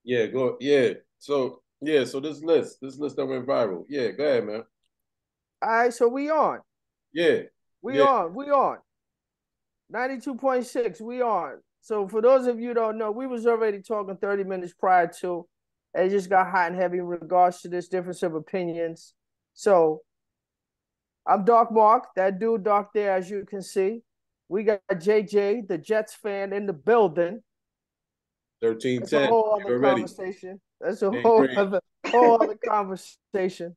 Yeah, go. Yeah. So yeah, so this list that went viral. Yeah, go ahead, man. All right, so we on. Yeah, We yeah. on. We on. 92.6, we on. So for those of you who don't know, we was already talking 30 minutes prior to. It just got hot and heavy in regards to this difference of opinions. So I'm Dark Mark, that dude Dark there, as you can see. We got JJ, the Jets fan, in the building. Thirteen That's a ten. whole other Already. conversation. That's a Ain't great. whole other conversation.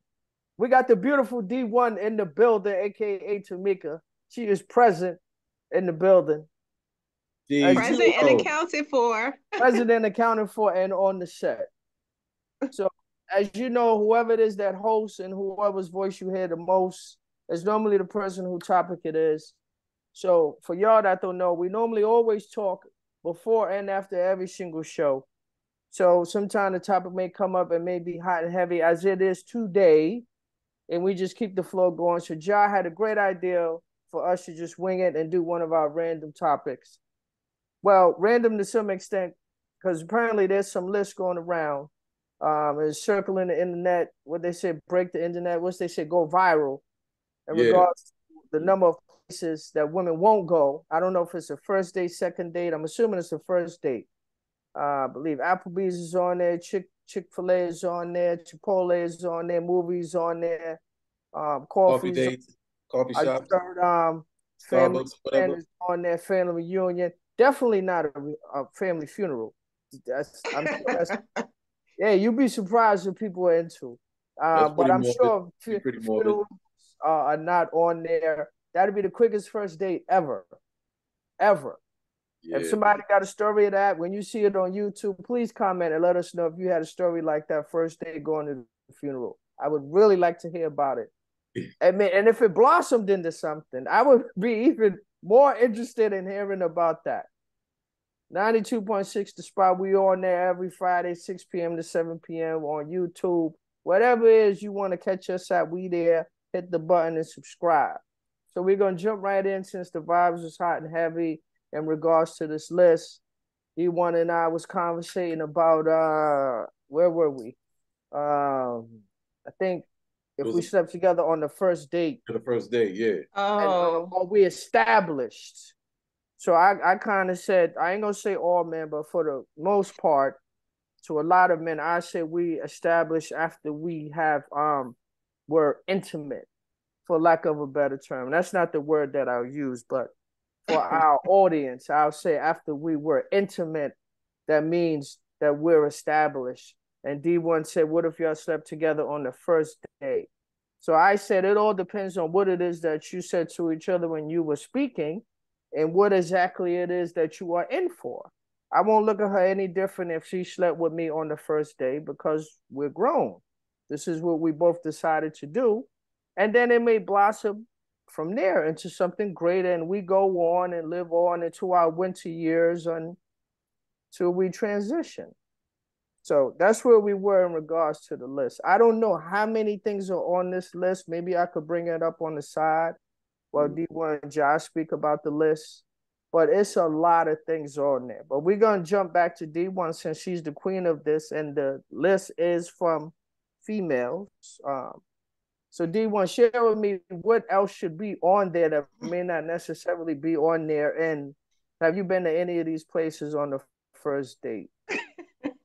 We got the beautiful D1 in the building, aka Tamika. She is present in the building. As Jeez. you Present and Oh, accounted for. president accounted for and on the set. So as you know, whoever it is that hosts and whoever's voice you hear the most is normally the person whose topic it is. So for y'all that don't know, we normally always talk before and after every single show. So sometimes the topic may come up and may be hot and heavy as it is today, and we just keep the flow going. So Ja had a great idea for us to just wing it and do one of our random topics. Well, random to some extent, because apparently there's some lists going around. It's circling the internet. What they say, break the internet. What they say, go viral in yeah. regards to the number of places that women won't go. I don't know if it's a first date, second date. I'm assuming it's a first date. I believe Applebee's is on there, Chick-fil-A is on there, Chipotle is on there, movies on there, Coffee coffee's. dates, coffee I just shops, heard family Starbucks, event whatever. is on there, family reunion. Definitely not a family funeral. I'm sure that's yeah. You'd be surprised what people are into. That's But pretty I'm morbid. sure Be pretty morbid. funerals are not on there. That'd be the quickest first date ever, ever. If Yeah, somebody got a story of that, when you see it on YouTube, please comment and let us know if you had a story like that first day going to the funeral. I would really like to hear about it. And if it blossomed into something, I would be even more interested in hearing about that. 92.6 the spot. We on there every Friday, 6 p.m. to 7 p.m. on YouTube. Whatever it is you want to catch us at, we there. Hit the button and subscribe. So we're gonna jump right in since the vibes is hot and heavy in regards to this list. D1 and I was conversating about where were we? I think it if was we slept together on the first date the first day. Yeah, and Oh, are we established? So I kind of said I ain't gonna say all men, but for the most part, to a lot of men, I say we established after we have were intimate, for lack of a better term. That's not the word that I'll use, but for our audience, I'll say after we were intimate, that means that we're established. And D1 said, what if y'all slept together on the first day? So I said, it all depends on what it is that you said to each other when you were speaking and what exactly it is that you are in for. I won't look at her any different if she slept with me on the first day because we're grown. This is what we both decided to do. And then it may blossom from there into something greater, and we go on and live on into our winter years until we transition. So that's where we were in regards to the list. I don't know how many things are on this list. Maybe I could bring it up on the side while mm, D1 and Josh speak about the list. But it's a lot of things on there. But we're gonna jump back to D1 since she's the queen of this, and the list is from females. So D1, share with me what else should be on there that may not necessarily be on there. And have you been to any of these places on the first date?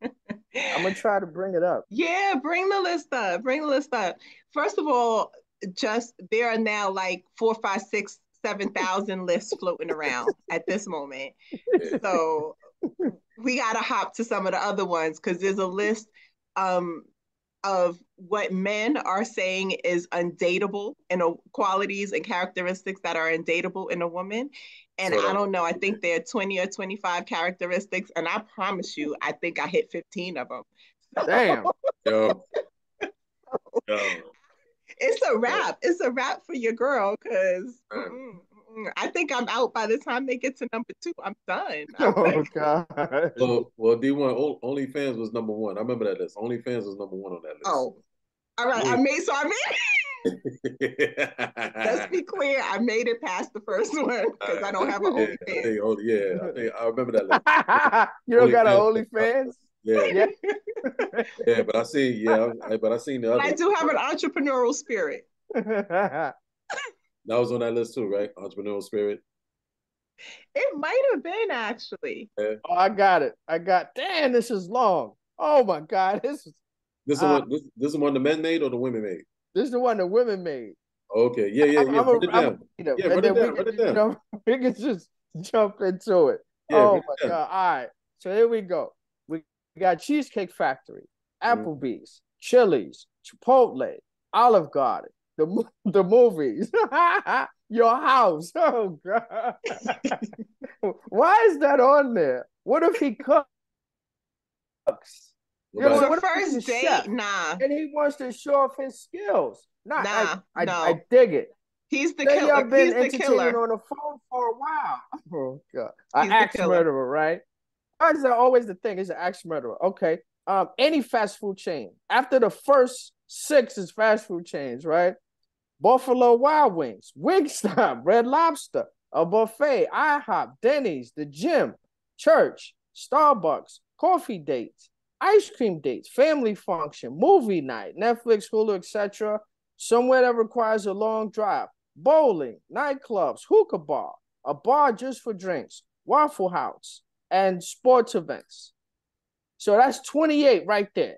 I'm gonna try to bring it up. yeah, bring the list up. Bring the list up. First of all, just there are now like 4, 5, 6, 7,000 lists floating around at this moment. yeah. So we gotta hop to some of the other ones because there's a list um of what men are saying is undateable and qualities and characteristics that are undateable in a woman. And So I that. don't know, I Yeah. think there are 20 or 25 characteristics. And I promise you, I think I hit 15 of them. Damn. Yo, yo, It's a yo. wrap. It's a wrap for your girl because Man. I think I'm out by the time they get to number two. I'm done. I'm Oh like, God. Well, D1 OnlyFans was number one. I remember that list. OnlyFans was number one on that list. oh, all right. Yeah. I made let's be clear. I made it past the first one because I don't have an Yeah, OnlyFans. I think I remember that list. You don't got an OnlyFans. OnlyFans? Yeah, Yeah. yeah, but I see, yeah, but I seen the But I others. do have an entrepreneurial spirit. Oh, That was on that list too, right? Entrepreneurial spirit. It might have been actually. Yeah. I got it. Damn, this is long. Oh my God. This is Uh one. This is one the men made or the women made. this is the one the women made. Okay. Yeah, yeah, yeah. Run it I'm a down. read them, Yeah, and run it then down. Run it down. we can just jump into it. Yeah, run Oh it my down. God. All right. So here we go. We got Cheesecake Factory, Mm. Applebee's, Chili's, Chipotle, Olive Garden, the movies, your house. Oh God. Why is that on there? What if he cooks? You know, Nobody. For what if he's a first chef date, nah, and he wants to show off his skills? Not, nah, I no. dig it. He's the Say y'all killer. been He's the entertaining killer. on the phone for a while. Oh God, an He's the axe killer. murderer, right? Why is that always the thing? Is an axe murderer? Okay. Any fast food chain. After the first six is fast food chains, right? Buffalo Wild Wings, Wingstop, Red Lobster, a buffet, IHOP, Denny's, the gym, church, Starbucks, coffee dates, ice cream dates, family function, movie night, Netflix, Hulu, etc. Somewhere that requires a long drive, bowling, nightclubs, hookah bar, a bar just for drinks, Waffle House, and sports events. So that's 28 right there.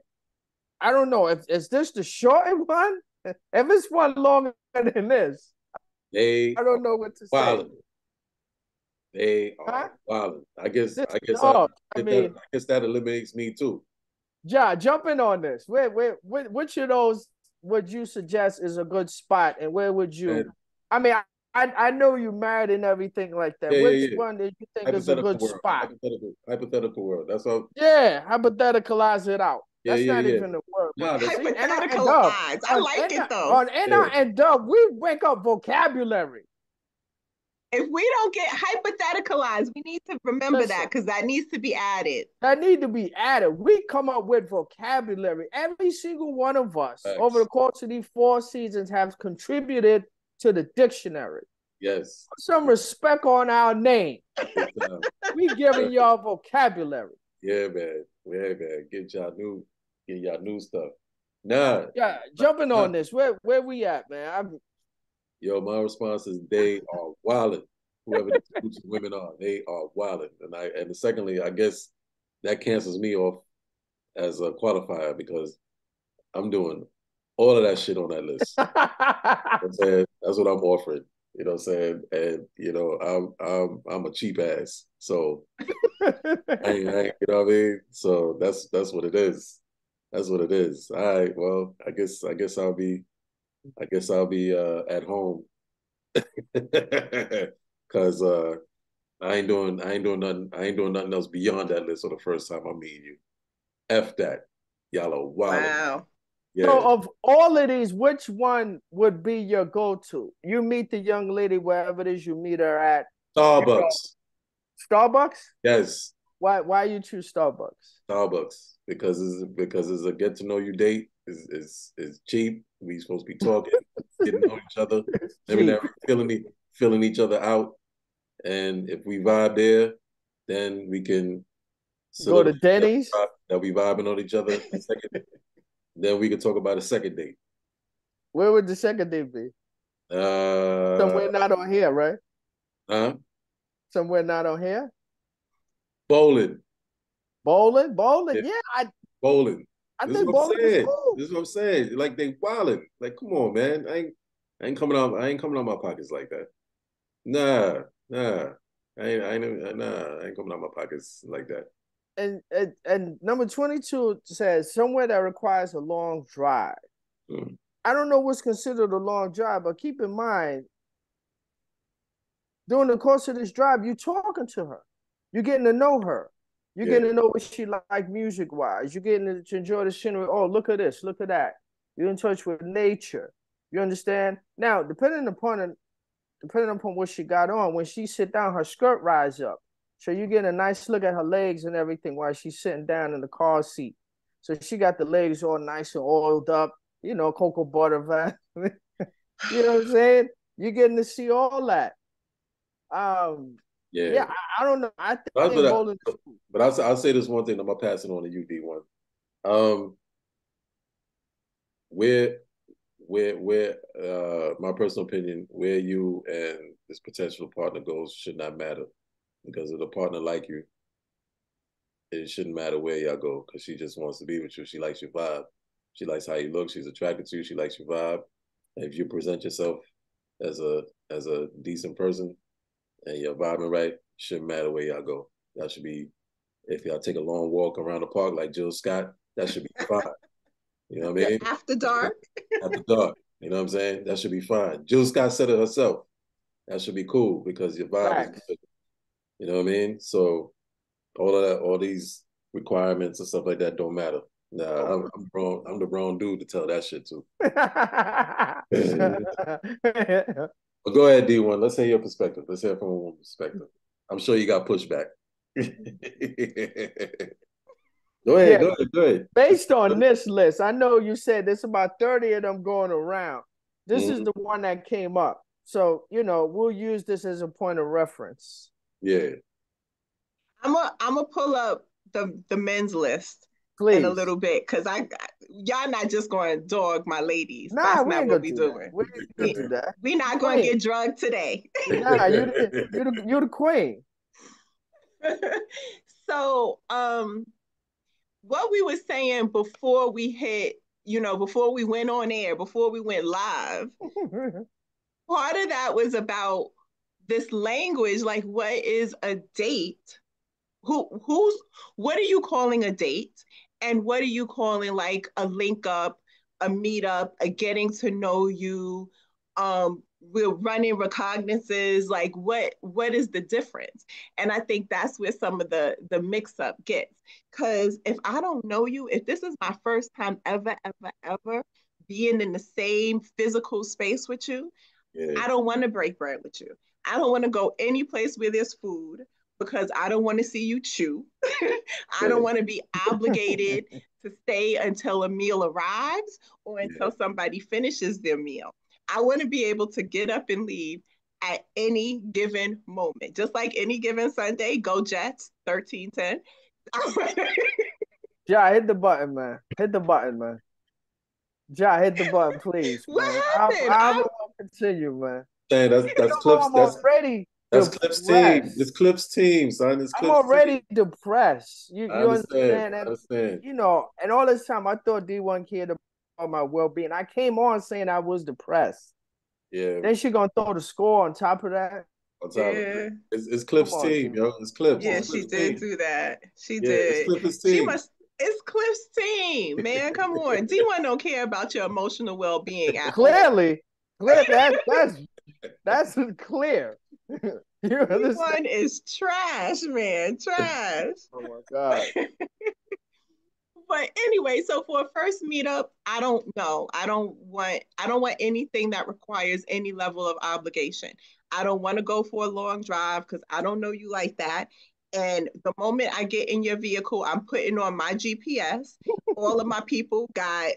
I don't know if is this the short one. If it's one longer than this, They I are don't know what to say. wilding. They Huh? are wilding. I guess. This I guess. dog. I Get that. mean, I guess that eliminates me too. Ja, jump in on this. Which of those would you suggest is a good spot, and where would you? And I mean, I know you married and everything like that. yeah, yeah, Which yeah. one do you think is a Hypothetical good world. spot? Hypothetical world. That's all. Yeah, hypotheticalize it out. Yeah, That's yeah, not yeah. even a word. Nah, But that's see, NR and Hypothetical Dub odds. I on like it though. NR yeah. and Dub, we wake up vocabulary. If we don't get hypotheticalized, we need to remember that Listen, because that needs to be added. that need to be added. We come up with vocabulary. Every single one of us over the Facts. course of these 4 seasons have contributed to the dictionary. Yes. Put some respect on our name. Big time. We giving y'all vocabulary. Yeah, man. Yeah, man. Get y'all new stuff. Nah, Yeah, jumping nah. on this. Where we at, man? Yo, my response is they are wilding. Whoever these groups of women are, they are wilding. And secondly, I guess that cancels me off as a qualifier because I'm doing all of that shit on that list. You know what I'm saying? That's what I'm offering. You know what I'm saying? And I'm a cheap ass. So you know what I mean? So that's what it is. That's what it is. All right. Well, I guess I'll be at home because I ain't doing nothing else beyond that list for the first time I'm meeting you. F that. Y'all are wild. Wow. Yeah. So of all of these, which one would be your go-to? You meet the young lady wherever it is you meet her at. You go Starbucks. Starbucks? Yes. Why you choose Starbucks? Starbucks. Because it's a get to know you date. Is cheap. We supposed to be talking, getting to know each other, every now Cheap. and feeling each other out. And if we vibe there, then we can Go to solidify Denny's. that we vibing on each other. Second, then we can talk about a second date. Where would the second date be? Uh, Somewhere not on here, right? huh? Somewhere not on here. Bowling. Bowling. Yeah, Yeah, bowling. I This is think what I'm bowling is saying. cool. This is what I'm saying. Like they wilding. Like, come on, man. I ain't coming out. I ain't coming out my pockets like that. Nah. I ain't coming out my pockets like that. And number 22 says somewhere that requires a long drive. Mm. I don't know what's considered a long drive, but keep in mind, during the course of this drive, you're talking to her. You're getting to know her. You're Yeah. getting to know what she like music wise. You're getting to enjoy the scenery. Oh, look at this, look at that. You're in touch with nature. You understand? Now, depending upon what she got on, when she sit down, her skirt rise up. So you get a nice look at her legs and everything while she's sitting down in the car seat. So she got the legs all nice and oiled up, cocoa butter van. You know what I'm saying? You're getting to see all that. Um, Yeah. Yeah, I don't know. I think But, I, bowling is cool. but I'll say this one thing. I'm gonna pass it on to you, D1. Where where my personal opinion, where you and this potential partner goes should not matter. Because if the partner like you, it shouldn't matter where y'all go because she just wants to be with you. She likes your vibe. She likes how you look. She's attracted to you. She likes your vibe. And if you present yourself as a decent person and you're vibing right, shouldn't matter where y'all go. Y'all should be, if y'all take a long walk around the park like Jill Scott, that should be fine. You know what I Yeah, mean? after dark. After dark. You know what I'm saying? That should be fine. Jill Scott said it herself. That should be cool because your vibe is Facts. good. You know what I mean? So all of that, all these requirements and stuff like that don't matter. Nah, Oh, I'm wrong. I'm the wrong dude to tell that shit to. But go ahead, D1. Let's hear your perspective. Let's hear it from a woman's perspective. I'm sure you got pushback. Go ahead, Yeah, go ahead, go ahead. based on this list, I know you said there's about 30 of them going around. This is Mm-hmm. the one that came up. So, we'll use this as a point of reference. Yeah, I'm gonna pull up the men's list in a Please. little bit because y'all not just going to dog my ladies. Nah, That's we not ain't what gonna we do that. doing. We ain't gonna We do that. we You not going to queen. get drugged today. Nah, you the So what we were saying before we hit, before we went on air, before we went live, queen. part of that was about this language, like what is a date? Who's what are you calling a date? And what are you calling like a link up, a meetup, a getting to know you? We're running recognizances, like what is the difference? And I think that's where some of the mix up gets. Cause if I don't know you, if this is my first time ever, ever, ever being in the same physical space with you, yeah, I don't want to break bread with you. I don't want to go any place where there's food because I don't want to see you chew. I yeah, don't want to be obligated to stay until a meal arrives or yeah, until somebody finishes their meal. I want to be able to get up and leave at any given moment. Just like any given Sunday, go Jets, 13-10. Ja, hit the button, man. Hit the button, man. Ja, hit the button, please, What man. happened? I will continue, man. saying that's Clips. I'm already That's Clips team. It's depressed. Clips team, son. It's I'm Clips team. already depressed. I You understand. understand? I And understand. and all this time I thought D1 cared about my well-being. I came on saying I was depressed. Yeah. Then she gonna throw the score on top of that. On top of it, Yeah. it's Come Clips on, team, D1. yo. It's Come Clips. Yeah, It's on, she Clips D1. did team. do that. She Yeah, it's did. Clips She team. must. It's Cliff's team, man. Come on. D1 don't care about your emotional well being at all. Clearly, that's clear. You understand? D1 is trash, man. Trash. Oh my god. But anyway, so for a first meetup, I don't know. I don't want anything that requires any level of obligation. I don't want to go for a long drive because I don't know you like that. And the moment I get in your vehicle, I'm putting on my GPS. All of my people got,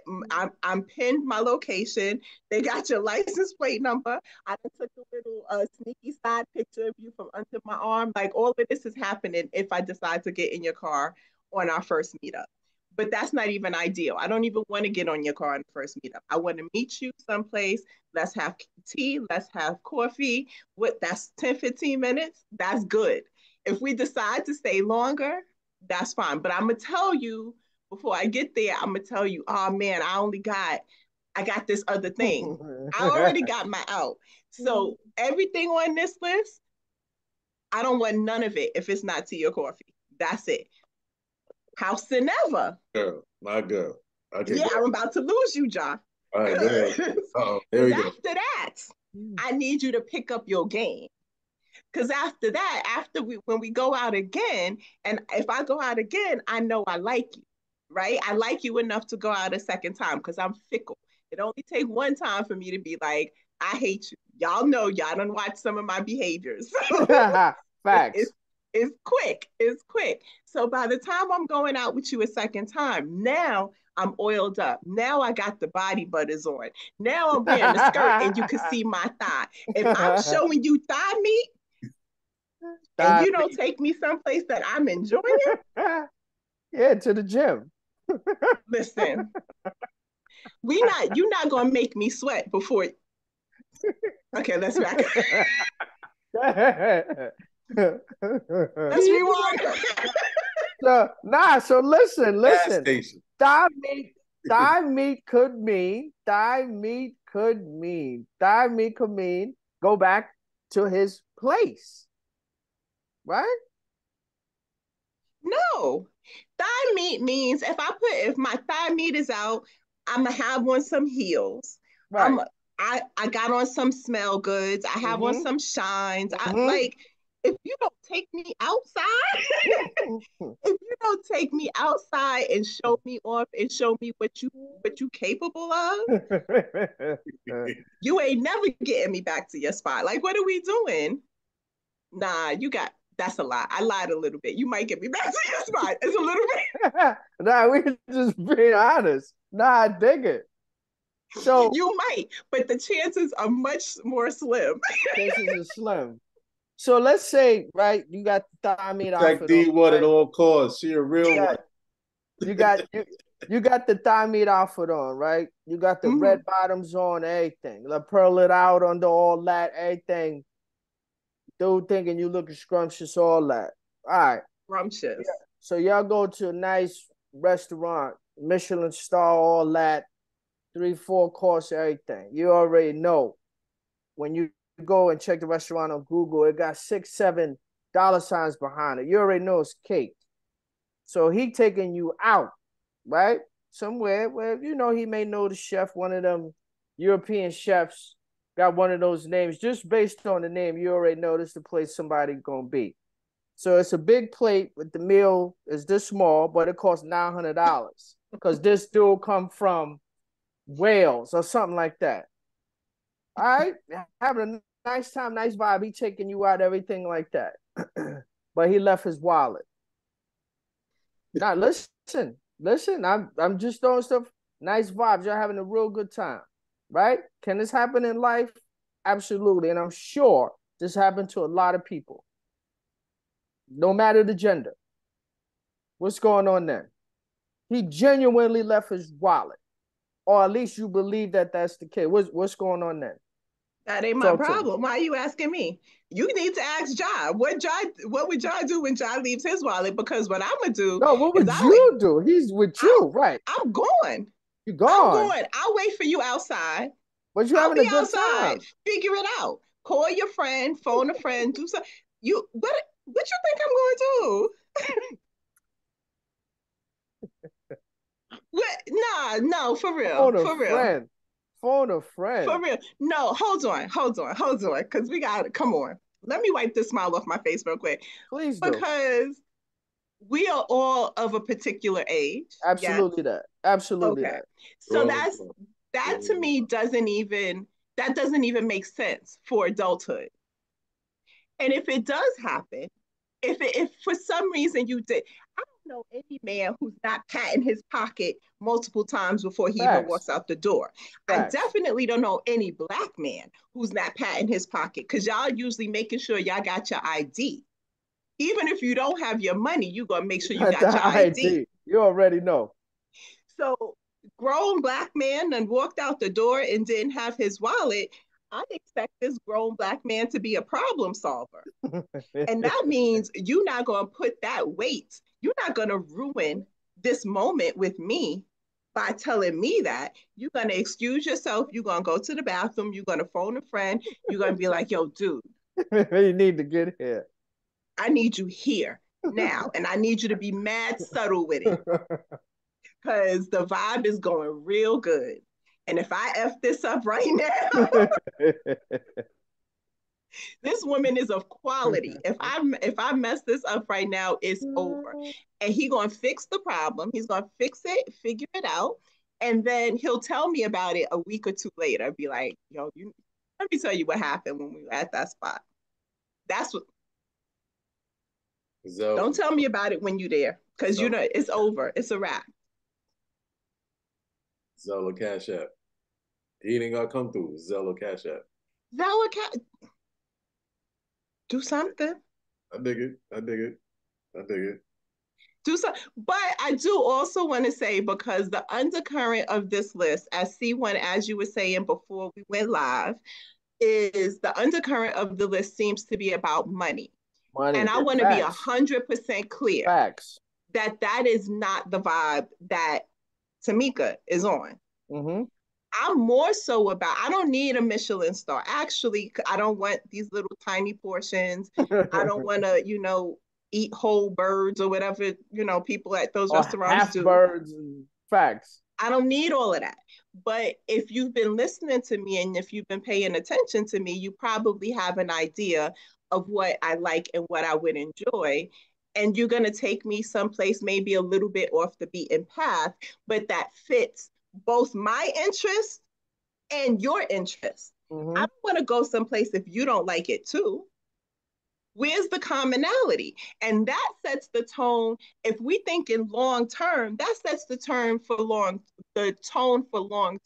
I'm pinned my location. They got your license plate number. I took a little sneaky side picture of you from under my arm. Like all of this is happening if I decide to get in your car on our first meetup, but that's not even ideal. I don't even want to get on your car in the first meetup. I want to meet you someplace. Let's have tea. Let's have coffee. That's 10, 15 minutes. That's good. If we decide to stay longer, that's fine. But I'm going to tell you before I get there, I'm going to tell you, oh man, I got this other thing. I already got my out. So everything on this list, I don't want none of it if it's not tea or coffee. That's it. House and never. Girl, my girl. Okay, Yeah, go ahead. I'm about to lose you, John. All right, go ahead. Uh-oh, here Because we go. after that, I need you to pick up your game. Because after that, when we go out again, and if I go out again, I know I like you, right? I like you enough to go out a second time because I'm fickle. It only takes one time for me to be like, I hate you. Y'all know y'all don't watch some of my behaviors. it's Facts. it's quick. It's quick. So by the time I'm going out with you a second time, now I'm oiled up. Now I got the body butters on. Now I'm wearing the skirt and you can see my thigh. If I'm showing you thigh meat, And Thigh you don't take me someplace that I'm enjoying? meat. Yeah, to the gym. Listen, you're not gonna make me sweat before. Okay, let's back. Let's rewind. So listen, Gas listen. station. Thigh meat, thigh meat could mean, thigh meat could mean go back to his place, right? No, thigh meat means if my thigh meat is out, I'm gonna have on some heels. Right. I'm I got on some smell goods. I have on Mm-hmm. some shines. I Mm-hmm. like if you don't take me outside, if you don't take me outside and show me off and show me what you capable of, you ain't never getting me back to your spot. Like, what are we doing? Nah, that's a lie. I lied a little bit. You might get me back to your spot. It's a little bit. Nah, we just being honest. Nah, I dig it. So You might, but the chances are much more slim. chances are slim. So let's say, right, you got the thigh meat Protect outfit on, D1 at right? all costs. She a real one. You got you got the thigh meat outfit on, right? You got the Mm-hmm. red bottoms on, everything. The pearl it out under all that, everything. Dude thinking you looking scrumptious, all that. All right. Yeah. Scrumptious. So y'all go to a nice restaurant, Michelin star, all that, 3, 4 course, everything. You already know when you go and check the restaurant on Google, it got 6, 7 dollar signs behind it. You already know it's cake. So he taking you out, right? Somewhere where he may know the chef, one of them European chefs, got one of those names. Just based on the name, you already know this is the place somebody gonna be. So it's a big plate with the meal is this small, but it costs $900 because this dude come from Wales or something like that. All right, having a nice time, nice vibe. He taking you out, everything like that. But he left his wallet. Now listen. I'm just throwing stuff. Nice vibes. You're having a real good time, right? Can this happen in life? Absolutely, and I'm sure this happened to a lot of people, no matter the gender. What's going on then? He genuinely left his wallet, or at least you believe that that's the case. What's going on then? That ain't my Talk to me. problem. Why are you asking me? You need to ask Jai. What would Jai do when Jai leaves his wallet? Because what I'm gonna do No, what is would you do? He's with I'm you, right? I'm going. You I'm gone, going. I'll wait for you outside. but you I'll having be a good outside. time. Figure it out. Call your friend, phone a friend, do something. What you think I'm going to do? What? Nah, no, for real. Phone a For real. friend. Phone a For friend. real. No, hold on. Because we got to come on. Let me wipe this smile off my face real quick. Please do. Because we are all of a particular age. Yes. Absolutely that. Absolutely Okay. that. So that to me doesn't even make sense for adulthood. And if it does happen, if for some reason you did, I don't know any man who's not patting his pocket multiple times before he even Facts. walks out the door. I Facts. definitely don't know any black man who's not patting his pocket because y'all usually making sure y'all got your ID. Even if you don't have your money, you're gonna make sure you Got got the your ID. ID. You already know. So grown black man and walked out the door and didn't have his wallet. I expect this grown black man to be a problem solver. And that means you're not going to put that weight. You're not going to ruin this moment with me by telling me that. You're going to excuse yourself. You're going to go to the bathroom. You're going to phone a friend. You're going to be like, yo, dude, You need to get here. I need you here now. And I need you to be mad subtle with it because the vibe is going real good. And if I F this up right now, this woman is of quality. If I mess this up right now, it's over. And he gonna fix the problem. He's gonna fix it, figure it out, and then he'll tell me about it a week or two later. Be like, yo, let me tell you what happened when we were at that spot. That's what. Don't tell me about it when you're there, because you know it's over. It's a wrap. Zelle or Cash App. He ain't gonna come through. Zelle or Cash App. Zella do something. I dig it. I dig it. I dig it. Do so, but I do also want to say, because the undercurrent of this list, as C1, as you were saying before we went live, is the undercurrent of the list seems to be about money. And Money. I want to be Facts. 100% clear Facts. that that is not the vibe that Tamika is on. Mm-hmm. I'm more so about, I don't need a Michelin star. Actually, I don't want these little tiny portions. I don't want to, eat whole birds or whatever, people at those Or restaurants half do. birds and facts. I don't need all of that. But if you've been listening to me and if you've been paying attention to me, you probably have an idea of what I like and what I would enjoy. And you're going to take me someplace maybe a little bit off the beaten path, but that fits both my interests and your interests. I Mm-hmm. don't want to go someplace if you don't like it too. Where's the commonality? And that sets the tone. If we think in long term, that sets the tone for long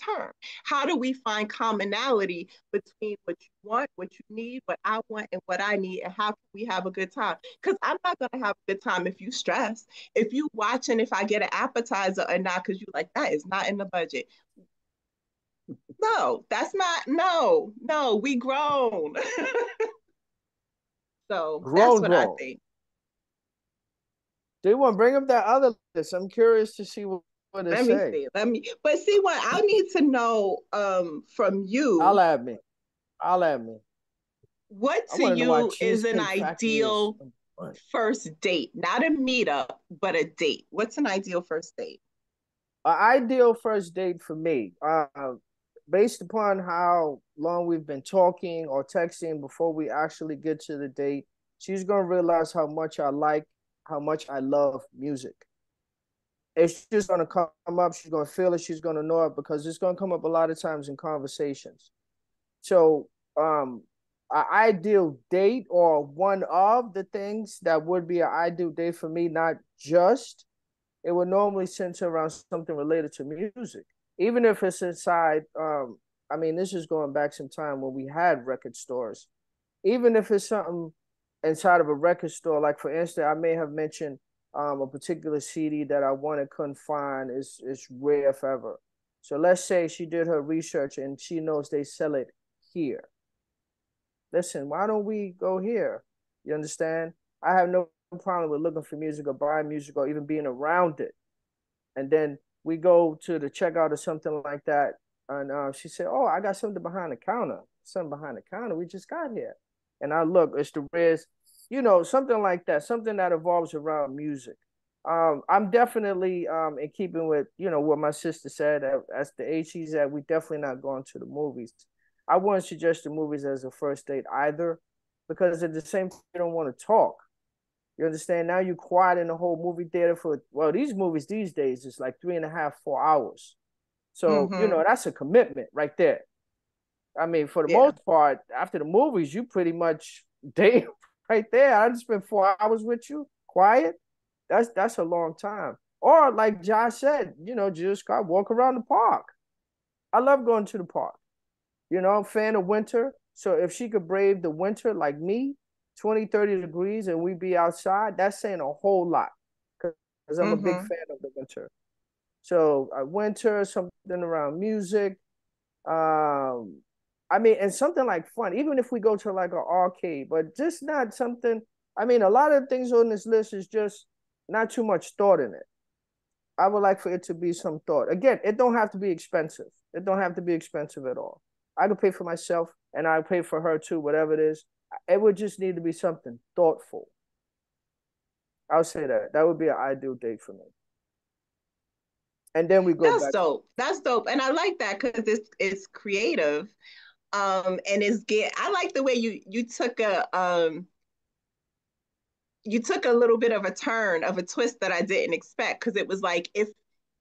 term. How do we find commonality between what you want, what you need, what I want, and what I need, and how can we have a good time? Because I'm not gonna have a good time if you stress. If you watching, if I get an appetizer or not, because you like that is not in the budget. No, that's not. No, no, we grown. So that's Grown, what I grown. think. They want to bring up that other list. I'm curious to see what it Let me say. see. But see what I need to know from I'll you. add me. I'll add me. What I to want to know why you is an Cheesecake Factory is ideal first date? Not a meetup, but a date. What's an ideal first date? an ideal first date for me. Based upon how long we've been talking or texting before we actually get to the date, she's gonna realize how much I like, how much I love music. It's just gonna come up. She's gonna feel it. She's gonna know it because it's gonna come up a lot of times in conversations. So, an ideal date or one of the things that would be an ideal date for me, not just, it would normally center around something related to music, even if it's inside. I mean, this is going back some time when we had record stores. Even if it's something inside of a record store, like for instance, I may have mentioned a particular CD that I wanted, couldn't find. Is rare if ever. So let's say she did her research and she knows they sell it here. Listen, why don't we go here? You understand? I have no problem with looking for music or buying music or even being around it. And then we go to the checkout or something like that. And she said, "Oh, I got something behind the counter. Something behind the counter. We just got here." And I look, it's the Riz, something like that, something that evolves around music. I'm definitely in keeping with what my sister said. As the age she's at, we definitely not going to the movies. I wouldn't suggest the movies as a first date either, because at the same time, you don't want to talk. You understand? Now you quiet in the whole movie theater for, well, these movies these days is like 3.5, 4 hours. So, Mm-hmm. that's a commitment right there. I mean, for the Yeah. most part, after the movies, you pretty much date right there. I just spent 4 hours with you, quiet. That's a long time. Or like Josh said, just go walk around the park. I love going to the park. I'm a fan of winter. So if she could brave the winter like me, 20, 30 degrees, and we be outside, that's saying a whole lot because I'm a big Mm-hmm. fan of the winter. So winter, something around music. Um, I mean, and something like fun, even if we go to like an arcade, but just not something. I mean, a lot of things on this list is just not too much thought in it. I would like for it to be some thought. Again, it don't have to be expensive. It don't have to be expensive at all. I could pay for myself and I pay for her too, whatever it is. It would just need to be something thoughtful. I would say that. That would be an ideal date for me. And then we go That's back. dope. That's dope. And I like that because it's creative. And it's get I like the way you took a little bit of a turn of a twist that I didn't expect, because it was like, if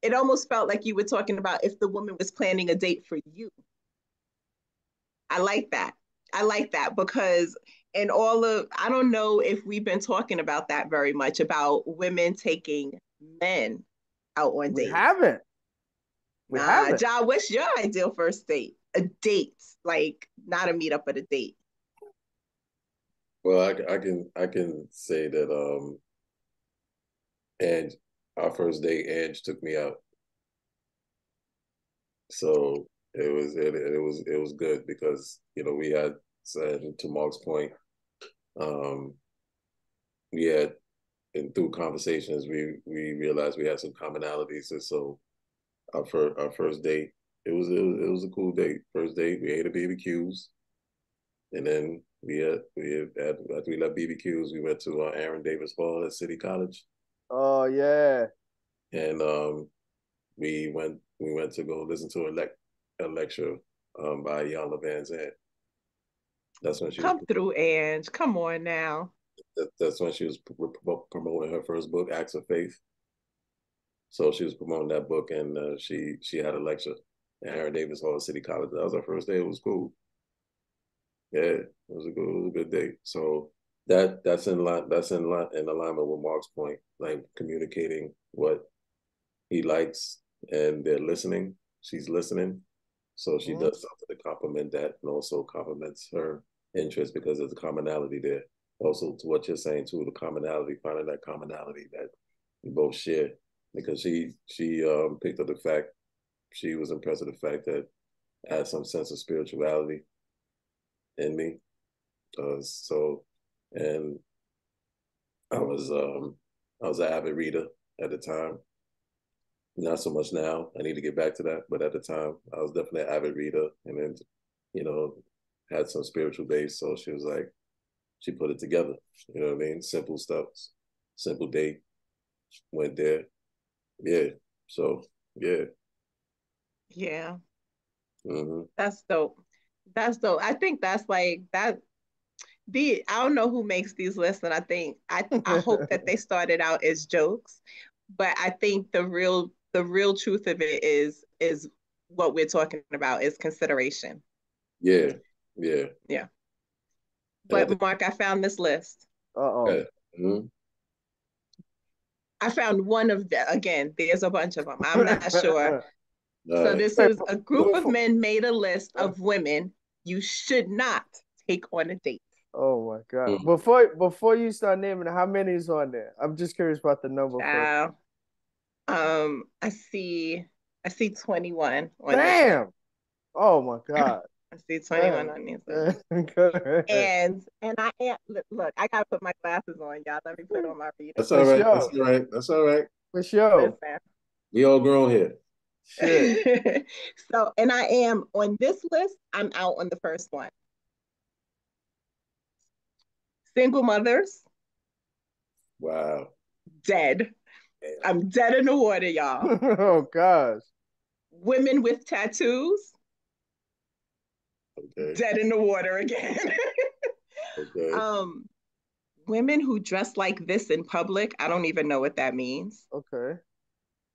it almost felt like you were talking about if the woman was planning a date for you. I like that. I like that because in all of, I don't know if we've been talking about that very much, about women taking men out on We dates. haven't. We Nah, haven't. John, what's your ideal first date? A date, like not a meetup, but a date. Well, I can say that and our first date, Ange took me out, so it was good because we had said to Mark's point, um, we had and through conversations we realized we had some commonalities, and so our first date it was a cool date. First date, we ate at BBQs, and then after we left BBQs, we went to Aaron Davis Hall at City College, Oh yeah. and we went to go listen to a lecture by Yana Van Zant. That's when she was Come through, Ange. Come on now. that's when she was promoting her first book, Acts of Faith. So she was promoting that book, and she had a lecture at Aaron Davis Hall, City College. That was our first day. It was cool. Yeah, it was a good day. So in alignment with Mark's point, like communicating what he likes, and they're listening. She's listening, so she Mhm. does something to complement that, and also complements her interest because there's a commonality there. Also, to what you're saying too, the commonality, finding that commonality that we both share, because she picked up the fact, she was impressed with the fact that I had some sense of spirituality in me. So, and I was um I was an avid reader at the time. Not so much now. I need to get back to that, but at the time, I was definitely an avid reader, and then you know had some spiritual base. So she was like, she put it together. You know what I mean? Simple stuff, simple date. Went there. Yeah. So yeah. Yeah, Mm-hmm. that's dope. That's dope. I think that's like that. I don't know who makes these lists, and I hope that they started out as jokes, but I think the real truth of it is what we're talking about is consideration. Yeah. Yeah. Yeah. And I But think Mark, I found this list. Uh-oh. okay. Mm-hmm. I found one of them. Again, there's a bunch of them. I'm not sure. All So right. this Wait, is a group of before, men made a list of women you should not take on a date. oh my God. Mm. Before you start naming it, how many is on there? I'm just curious about the number first. Child. I see 21 on this list. Damn. Oh my God. I see 21 Damn. on this list. Go ahead. And I am look, I gotta put my glasses on, y'all. Let me put on my readers. That's For all right. That's sure. all right. That's all right. For sure. Listen. We all grown here. Shit. So, and I am on this list, I'm out on the first one. Single mothers, Wow. dead. Damn. I'm dead in the water, y'all. Oh gosh. Women with tattoos, Okay. dead in the water again. Okay. um, women who dress like this in public, I don't even know what that means. Okay.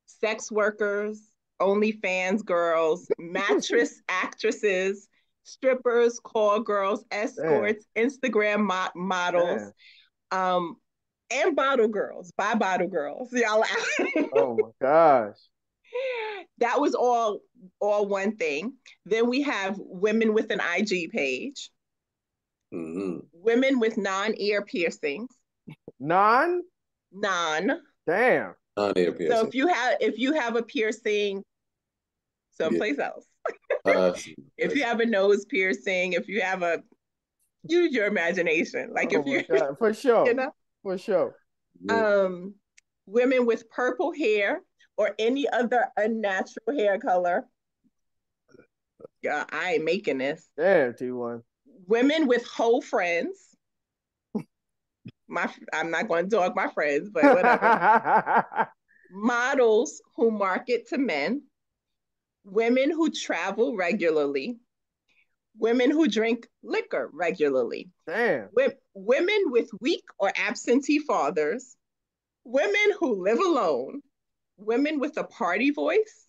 Sex workers, OnlyFans girls, mattress actresses, strippers, call girls, Damn. escorts, Instagram models, Damn. um, and bottle girls. Bye, bottle girls. Y'all. Oh my gosh. That was all one thing. Then we have women with an IG page, Mm-hmm. women with non-ear piercings, None? non. Damn. Non-ear So piercing. if you have a piercing Yeah. someplace else, I see. if I you see. have a nose piercing, if you have a use your imagination. Like Oh if my you God. For you sure. know, For sure. Mm-hmm. um, women with purple hair or any other unnatural hair color. Yeah, I ain't making this. Damn, T1. Women with whole friends. I'm not going to dog my friends, but whatever. Models who market to men. Women who travel regularly. Women who drink liquor regularly. Damn. Women with weak or absentee fathers. Women who live alone. Women with a party voice.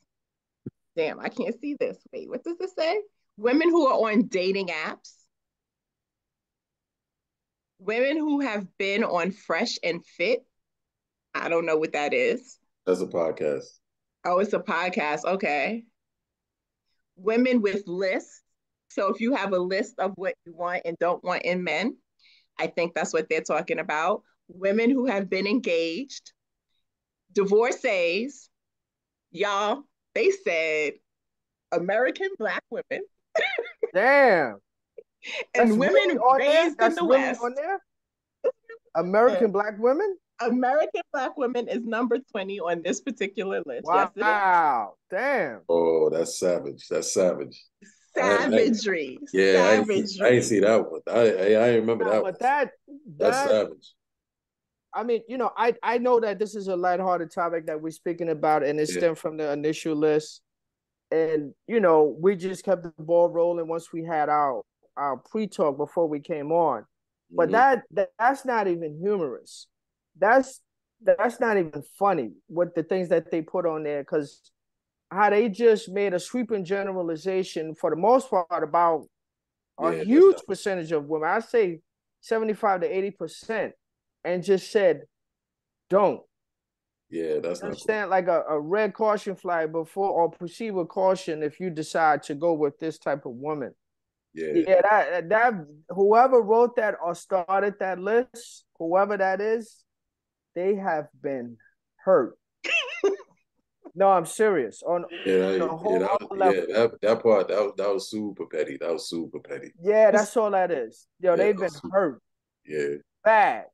Damn, I can't see this. Wait, what does this say? Women who are on dating apps. Women who have been on Fresh and Fit. I don't know what that is. That's a podcast. Oh, it's a podcast. Okay. Women with lists. So if you have a list of what you want and don't want in men. I think that's what they're talking about. Women who have been engaged, divorcees, y'all, they said American Black women Damn. That's and really women on there? raised in That's the really West. on there? American Black women? American Black women is number 20 on this particular list. Yes, it is. Wow. Damn. Oh, that's savage. That's savage. Savagery. Yeah, I ain't Savagery. see that one. I remember Nah, that one. but that That's that savage. I mean, I know that this is a lighthearted topic that we're speaking about, and it Yeah. stemmed from the initial list. And we just kept the ball rolling once we had our pre-talk before we came on. But Mm-hmm. that's not even humorous. That's that's not even funny with the things that they put on there, because how they just made a sweeping generalization for the most part about a Yeah, that's huge not, percentage of women. I say 75 to 80%, and just said, don't. yeah, that's not cool. Understand, like a red caution flag before, or proceed with caution if you decide to go with this type of woman. Yeah, Yeah, that whoever wrote that or started that list, whoever that is, they have been hurt. No, I'm serious. On yeah, a yeah, whole other level. that part that was super petty. That was super petty. Yeah, that's all that is. Yo, Yeah, they've been hurt yeah, bad.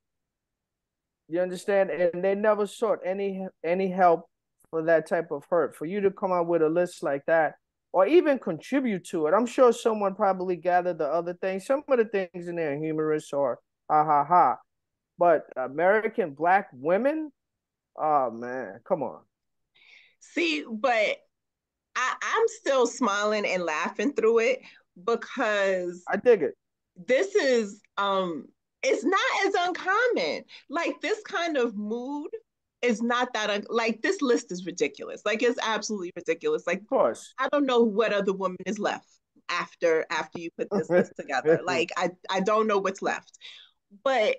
You understand? And they never sought any help for that type of hurt. For you to come out with a list like that, or even contribute to it, I'm sure someone probably gathered the other things. Some of the things in there are humorous or ha ha ha. But American Black women, oh man, come on. See, but I'm still smiling and laughing through it because I dig it. this is it's not as uncommon. Like this kind of mood is not that like this list is ridiculous. Like it's absolutely ridiculous. Like Of course. I don't know what other woman is left after you put this list together. Like I don't know what's left. But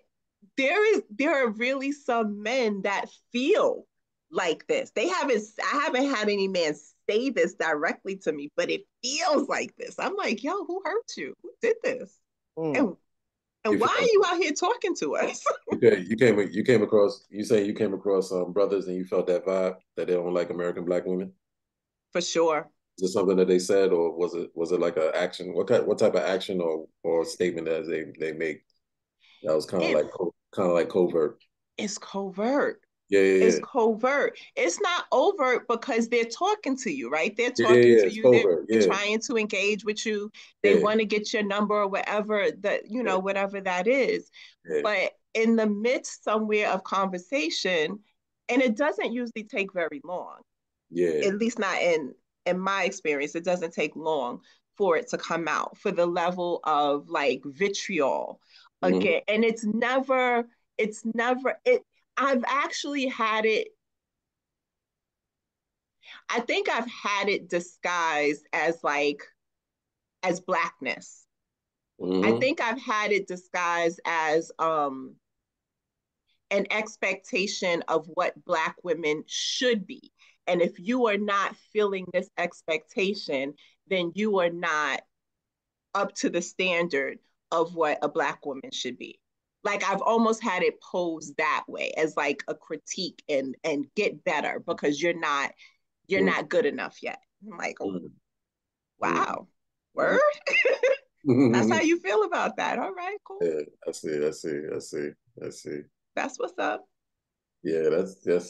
there are really some men that feel like this. I haven't had any man say this directly to me, but it feels like this. I'm like, yo, who hurt you? Who did this? Mm. And and you why felt are you out here talking to us? you came across you say you came across brothers and you felt that vibe that they don't like American Black women. For sure. Is it something that they said, or was it like a action? What type of action or statement that they make that was It's kind of like covert? it's covert. Yeah, It's yeah, covert. It's not overt because they're talking to you, right? They're yeah, yeah, talking yeah. to It's you. They're covert. Yeah, trying to engage with you. They yeah, want to get your number or whatever that, yeah, whatever that is. yeah, But in the midst somewhere of conversation, and it doesn't usually take very long, yeah. at least not in my experience, it doesn't take long for it to come out for the level of like vitriol Mm-hmm. again. And it's never it I've actually had it I think I've had it disguised as like as blackness. I Mm-hmm. think I've had it disguised as an expectation of what black women should be. And if you are not feeling this expectation, then you are not up to the standard of what a black woman should be. Like I've almost had it posed that way as like a critique and get better because you're not good enough yet. I'm like, oh, Mm-hmm. wow, word. That's how you feel about that. All right, cool. Yeah, I see. That's what's up. Yeah, that's yeah,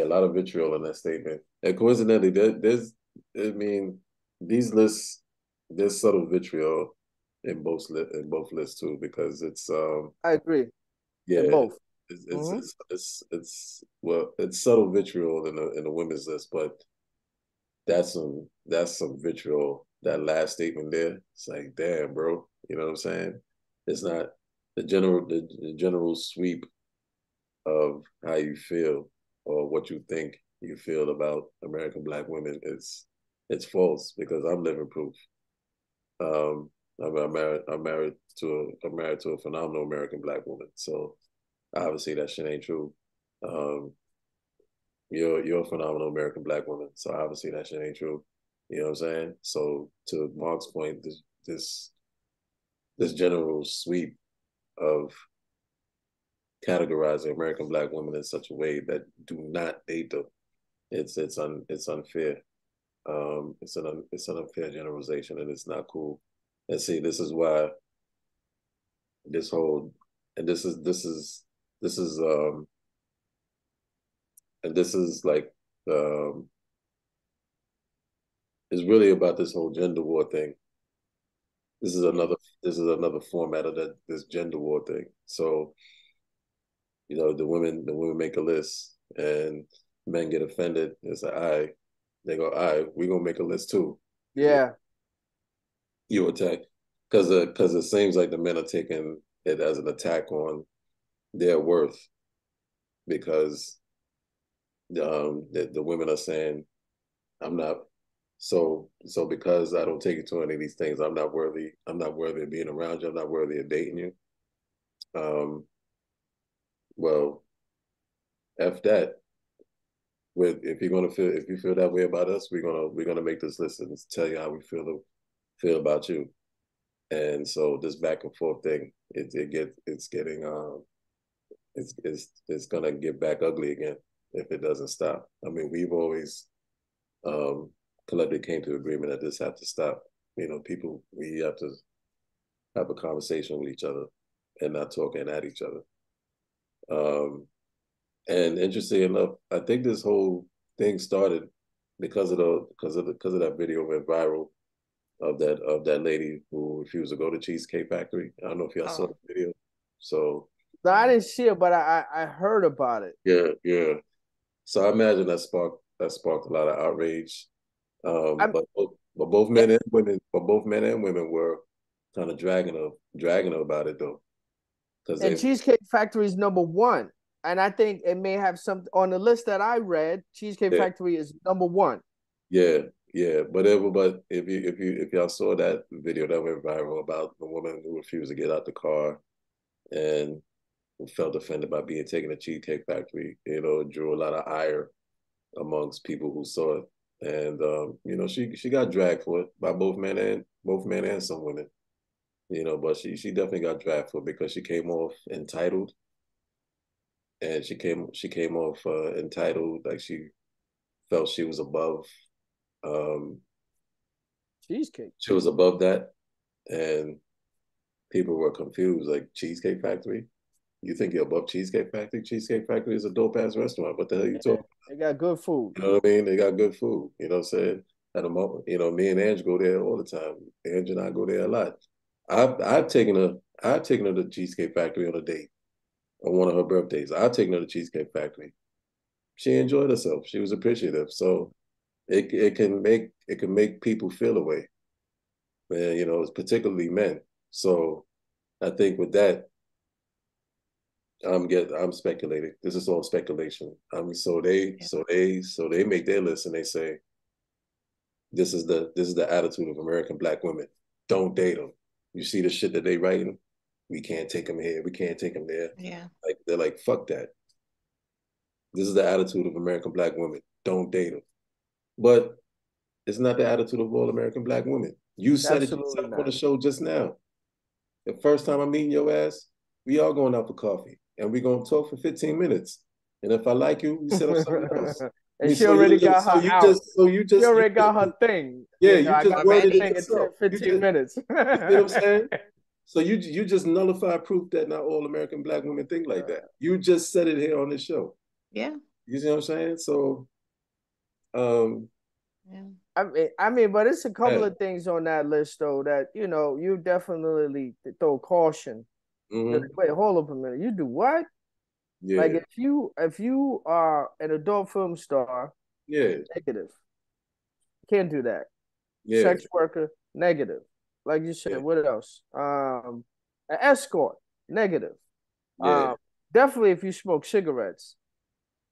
a lot of vitriol in that statement. And coincidentally, I mean, these lists, there's subtle vitriol in both lists too, because it's I agree. In yeah, both. Mm-hmm. it's well, it's subtle vitriol in the women's list, but that's some vitriol. That last statement there, it's like, damn, bro, you know what I'm saying? It's not the general sweep of how you feel or what you think you feel about American Black women. It's false because I'm living proof. Um, I'm married to a phenomenal American Black woman. So obviously that shit ain't true. Um, you're a phenomenal American Black woman. So obviously that shit ain't true. You know what I'm saying? So to Mark's point, this this general sweep of categorizing American Black women in such a way that do not date them. It's unfair. It's an unfair generalization, and it's not cool. And see, this is why this whole and this is and this is like um it's really about this whole gender war thing. This is another this is another format of this gender war thing. So, the women make a list and men get offended. It's like, all right, they go, all right, we're gonna make a list too. Yeah. You attack because it seems like the men are taking it as an attack on their worth because the women are saying, I'm not so because I don't take you to any of these things, I'm not worthy of being around you, I'm not worthy of dating you. um well, F that. With if you feel that way about us, we're gonna make this list and tell you how we feel about you. And so this back and forth thing, it's gonna get back ugly again if it doesn't stop. I mean, we've always collectively came to agreement that this have to stop. People, we have to have a conversation with each other and not talking at each other. And interesting enough, I think this whole thing started because of that video went viral of that lady who refused to go to Cheesecake Factory. I don't know if y'all saw the video. So No, I didn't see it, but I heard about it. yeah, yeah. So I imagine that sparked a lot of outrage. But both men and women were kind of dragging her about it though, because And they Cheesecake Factory is number one. And I think it may have some on the list that I read. Cheesecake yeah, Factory is number one. yeah, yeah. But if y'all saw that video that went viral about the woman who refused to get out the car and who felt offended by being taken to Cheesecake Factory, it drew a lot of ire amongst people who saw it. And she got dragged for it by both men and some women. But she definitely got dragged for it because she came off entitled, and she came off entitled, like she felt she was above um Cheesecake. she was above that, and people were confused, like, Cheesecake Factory? You think you're above Cheesecake Factory? Cheesecake Factory is a dope ass restaurant. What the hell are you Yeah, talking? they got good food. You know what I mean? They got good food. You know what I'm saying? At the moment, me and Ange go there all the time. Ange and I go there a lot. I've taken her to Cheesecake Factory on a date on one of her birthdays. I've taken her to Cheesecake Factory. She enjoyed herself. She was appreciative. So it can make people feel a way. Man, it's particularly men. So I think with that, I'm speculating. This is all speculation. So they make their list and they say, this is the attitude of American Black women. Don't date them. You see the shit that they writing? We can't take them here. We can't take them there. Yeah. Like, they're like, fuck that. This is the attitude of American Black women. Don't date them. But it's not the attitude of all American Black women. You said it Absolutely yourself on the not. show just now. The first time I'm meeting your ass, we all going out for coffee and we gonna talk for 15 minutes. And if I like you, we set up something else. And she So already you got just, so her you out. just, so you She just, you already just, got her thing. yeah, You know, you I just got my worded it thing in 10, yourself. 15 minutes. You see what I'm saying? So you just nullify proof that not all American Black women think like that. You just said it here on this show. Yeah. You see what I'm saying? So, um, Yeah. I mean, but it's a couple yeah. of things on that list though that you definitely throw caution. Mm-hmm. Wait, hold up a minute. You do what? Like Yeah, if you are an adult film star, yeah, negative. Can't do that. yeah, Sex worker, negative. Like you said, yeah, what else? An escort, negative. yeah, Um, definitely if you smoke cigarettes,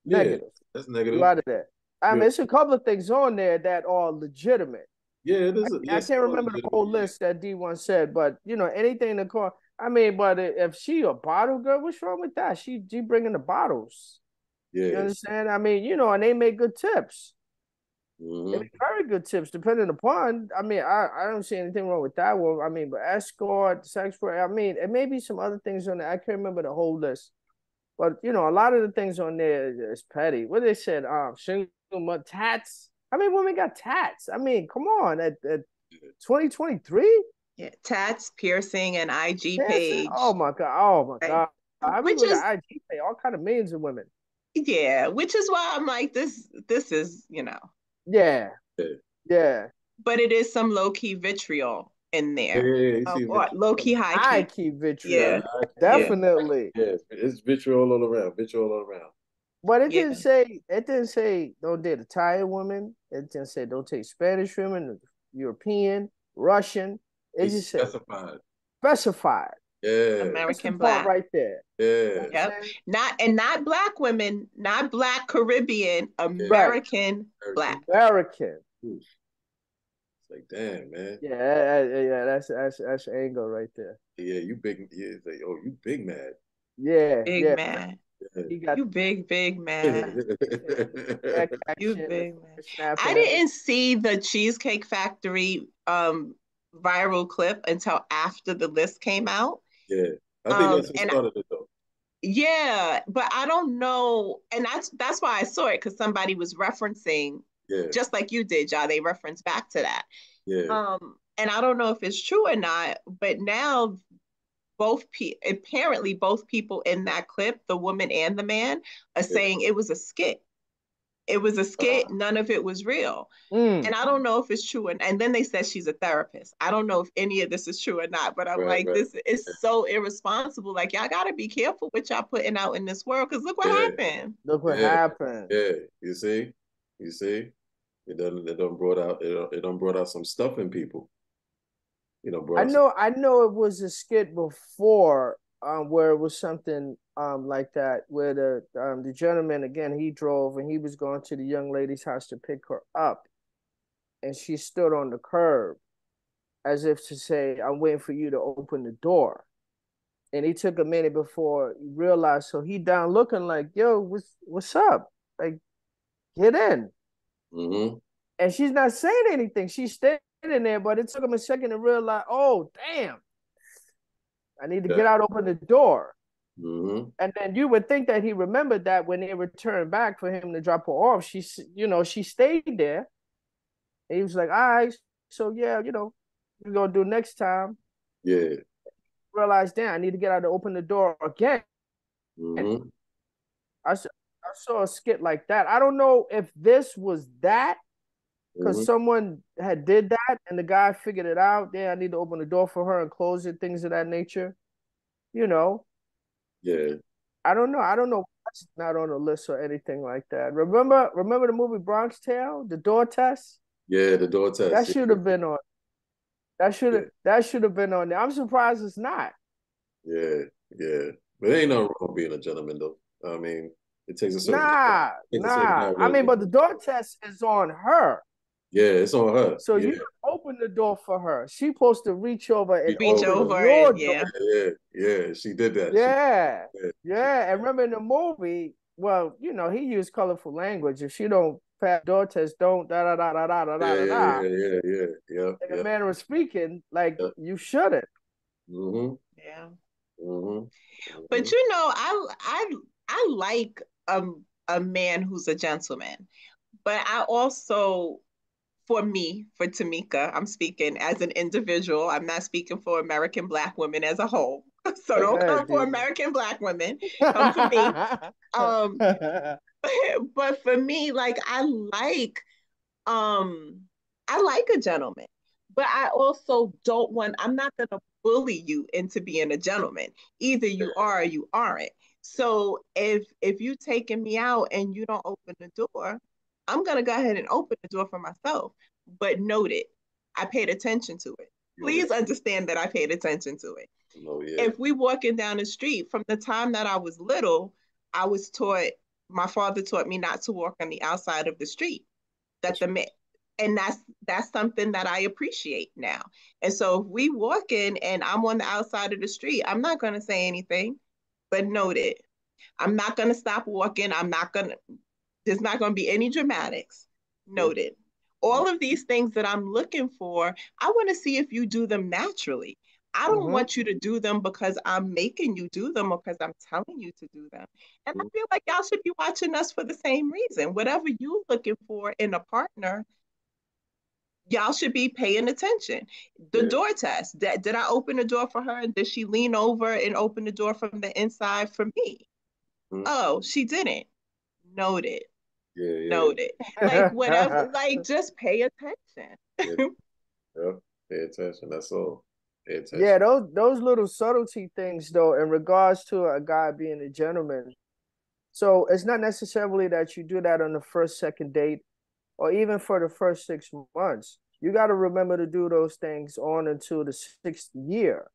yeah. negative. That's You negative. out of there. I Yeah, mean, it's a couple of things on there that are legitimate. yeah, it is. I Yes, can't all remember the legitimate. whole list that D1 said, but anything to call. I mean, but if she a bottle girl, what's wrong with that? She bringing the bottles. Yeah, You yeah, understand? I mean, and they make good tips. It'd be very good tips, depending upon. I mean, I don't see anything wrong with that one. I mean, but escort, sex for. I mean, it may be some other things on there. I can't remember the whole list, but you know, a lot of the things on there is petty. What they said, single tats. How many women got tats? I mean, come on, at 2023. Yeah, tats, piercing, and IG Dancing? page. Oh my god! Oh my Right? god! How many Which women is got IG pay? All kind of millions of women. yeah, which is why I'm like this is, Yeah, Yeah. yeah. but it is some low key vitriol in Yeah, there. yeah, you see Or low key, high High key. key yeah, vitriol. Yeah. Yeah. yeah, Definitely. yeah, it's vitriol all around, vitriol all around. But Yeah. it didn't say don't date Italian women. It didn't say don't take Spanish women, European, Russian. It He just said specified. specified. Yeah, That's the American part black. right there. You know yeah, what Yep. I'm saying? Not black women, not black Caribbean, yeah. Right. American American. black. American. Oof. It's like, damn, man. Yeah, that's angle right there. Yeah, you big. Yeah, it's like, oh, you big mad. Yeah, Big yeah. man. He got You big Yeah. man. back You action, the big man. finger snap I and everything. didn't see the Cheesecake Factory viral clip until after the list came out. Yeah, I think that's what And started it though. yeah, but I don't know, and that's why I saw it because somebody was referencing, Yeah, just like you did, y'all. They referenced back to that. yeah, And I don't know if it's true or not, but now apparently both people in that clip, the woman and the man, are yeah. saying it was a skit. It was a skit. None of it was real. Mm. And I don't know if it's true. And then they said she's a therapist. I don't know if any of this is true or not, but I'm Right, like, right. this is so irresponsible. Like, y'all got to be careful what y'all putting out in this world because look what Yeah, happened. Look what yeah, happened. yeah. You see, it done brought out it done brought out some stuff in people. You know, brought out some. I know it was a skit before, where it was something like that, where the gentleman again he drove and he was going to the young lady's house to pick her up, and she stood on the curb as if to say, "I'm waiting for you to open the door." And he took a minute before he realized, so he down looking like, "Yo, what's up? Like, get in." Mm-hmm. And she's not saying anything. She's standing there, but it took him a second to realize, oh damn, I need to Yeah. get out, open the door. Mm-hmm. And then you would think that he remembered that when they returned back for him to drop her off, she stayed there. And he was like, all right, so yeah, we're gonna do next time. Yeah. Realized, damn, I need to get out to open the door again. Mm-hmm. I saw a skit like that. I don't know if this was that because Mm-hmm. someone had did that and the guy figured it out. Yeah, I need to open the door for her and close it, things of that nature. You know, Yeah. I don't know. I don't know what's not on the list or anything like that. Remember the movie Bronx Tale, the door test? Yeah. The door That test. should have been on. Yeah. That should have been on there. I'm surprised it's not. Yeah. Yeah. But there ain't nothing wrong with being a gentleman though. I mean, it takes a certain Nah. kind of I work. mean, but the door test is on her. Yeah, it's on her. So Yeah. you open the door for her. She supposed to reach over and Reach open over your and door. yeah. Yeah. Yeah. She did that. Yeah. Yeah. Yeah. And remember in the movie, well, he used colorful language. If she don't pass door test, don't da da da da da da Yeah. da Yeah. da. Yeah. Yeah. Yeah. And the Yeah. man was speaking like Yeah. you shouldn't. Mm-hmm. Yeah. Mm-hmm. But Mm-hmm. I like a man who's a gentleman. But I also, for Tamika, I'm speaking as an individual. I'm not speaking for American Black women as a whole. So Right. don't Yeah, come for dude. American Black women. Come for me. Um, but for me, like um I like a gentleman, but I also don't want, I'm not gonna bully you into being a gentleman. Either you are or you aren't. So if you taking me out and you don't open the door, I'm gonna go ahead and open the door for myself. But note it, I paid attention to it. You Please understand that I paid attention to it. know, yeah. If we walking down the street, from the time that I was little, I was taught, my father taught me not to walk on the outside of the street. That the man, and that's something that I appreciate now. And so if we walk in and I'm on the outside of the street, I'm not gonna say anything, but note it. I'm not gonna stop walking. I'm not gonna, there's not gonna be any dramatics. Noted. all of these things that I'm looking for, I want to see if you do them naturally. I don't Mm-hmm. want you to do them because I'm making you do them or because I'm telling you to do them. And I feel like y'all should be watching us for the same reason. Whatever you're looking for in a partner, y'all should be paying attention. The Yeah. door test. Did I open the door for her? And did she lean over and open the door from the inside for me? Mm-hmm. Oh, she didn't. Noted. Yeah, yeah. Noted. Like whatever, like just pay attention. Yeah. Yep. Pay attention. That's all. Pay attention. Yeah, those little subtlety things though, in regards to a guy being a gentleman. So it's not necessarily that you do that on the first, second date, or even for the first 6 months. You got to remember to do those things on until the sixth year.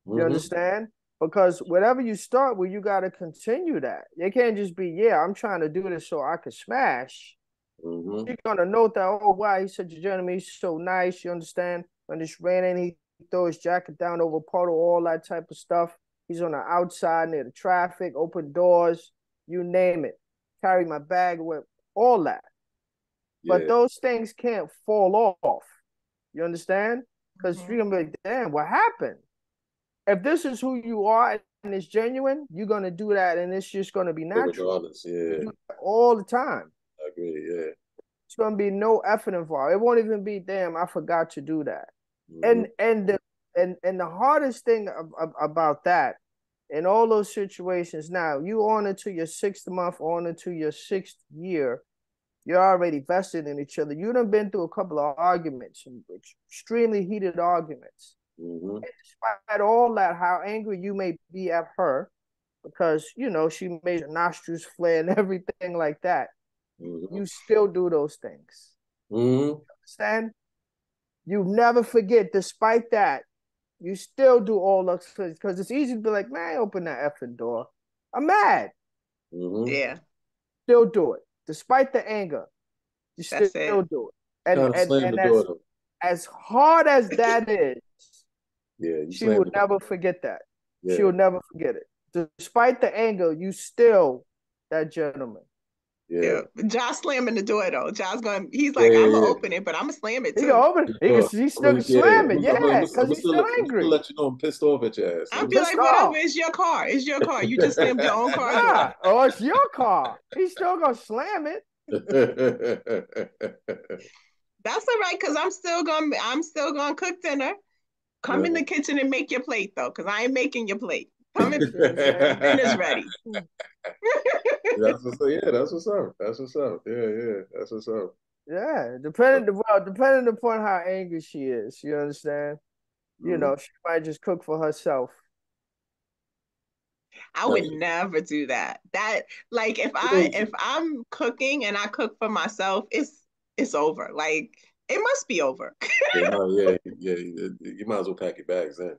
You Mm-hmm. understand? Because whatever you start with, you got to continue that. It can't just be, yeah, I'm trying to do this so I can smash. Mm-hmm. You're going to note that, oh, wow, he's such a gentleman. He's so nice. You understand? When it's raining, he throw his jacket down over a puddle, all that type of stuff. He's on the outside near the traffic, open doors, you name it. Carry my bag with all that. But Yeah. those things can't fall off. You understand? Because you're going to be like, damn, what happened? If this is who you are and it's genuine, you're going to do that and it's just going to be natural. Regardless, yeah. Do that all the time. I agree, yeah. It's going to be no effort involved. It won't even be, damn, I forgot to do that. Mm-hmm. And the hardest thing about that in all those situations, now you on into your 6th month, on into your 6th year, you're already vested in each other. You done been through a couple of arguments, extremely heated arguments. Mm-hmm. And despite all that, how angry you may be at her, because you know she made her nostrils flare and everything like that, Mm-hmm. you still do those things. Mm-hmm. Understand? You never forget, despite that, you still do all those things because it's easy to be like, man, open that effing door. I'm mad. Mm-hmm. Yeah, Still do it. Despite the anger, you still that's it. do it. And Kind of slam and the door though. as hard as that is, Yeah, you she slam will the door. never forget that. She Yeah, will never forget it. Despite the anger, you still that gentleman. yeah. Yeah. Josh slamming the door though. He's Yeah, like, I'm gonna yeah, open it, but I'm gonna slam it He can too. open it. yeah. He I still mean, can yeah. slam it. Yeah, because I'm he's still still angry. let you know I'm pissed off at your ass. I'd I'm be Pissed like, off. whatever, it's your car. It's your car. You just slammed your own car Yeah. door. Oh, it's your car. He's still gonna slam it. That's all right, because I'm still gonna cook dinner. Come in the kitchen and make your plate though, because I ain't making your plate. Come in, dinner's ready. That's what's up. Yeah, that's what's up. That's what's up. Yeah, yeah, that's what's up. Yeah, depending upon how angry she is, you understand. You Mm-hmm. know, she might just cook for herself. I would never do that. That like if I'm cooking and I cook for myself, it's over. Like it must be over. Yeah, no, yeah, yeah. You might as well pack your bags then.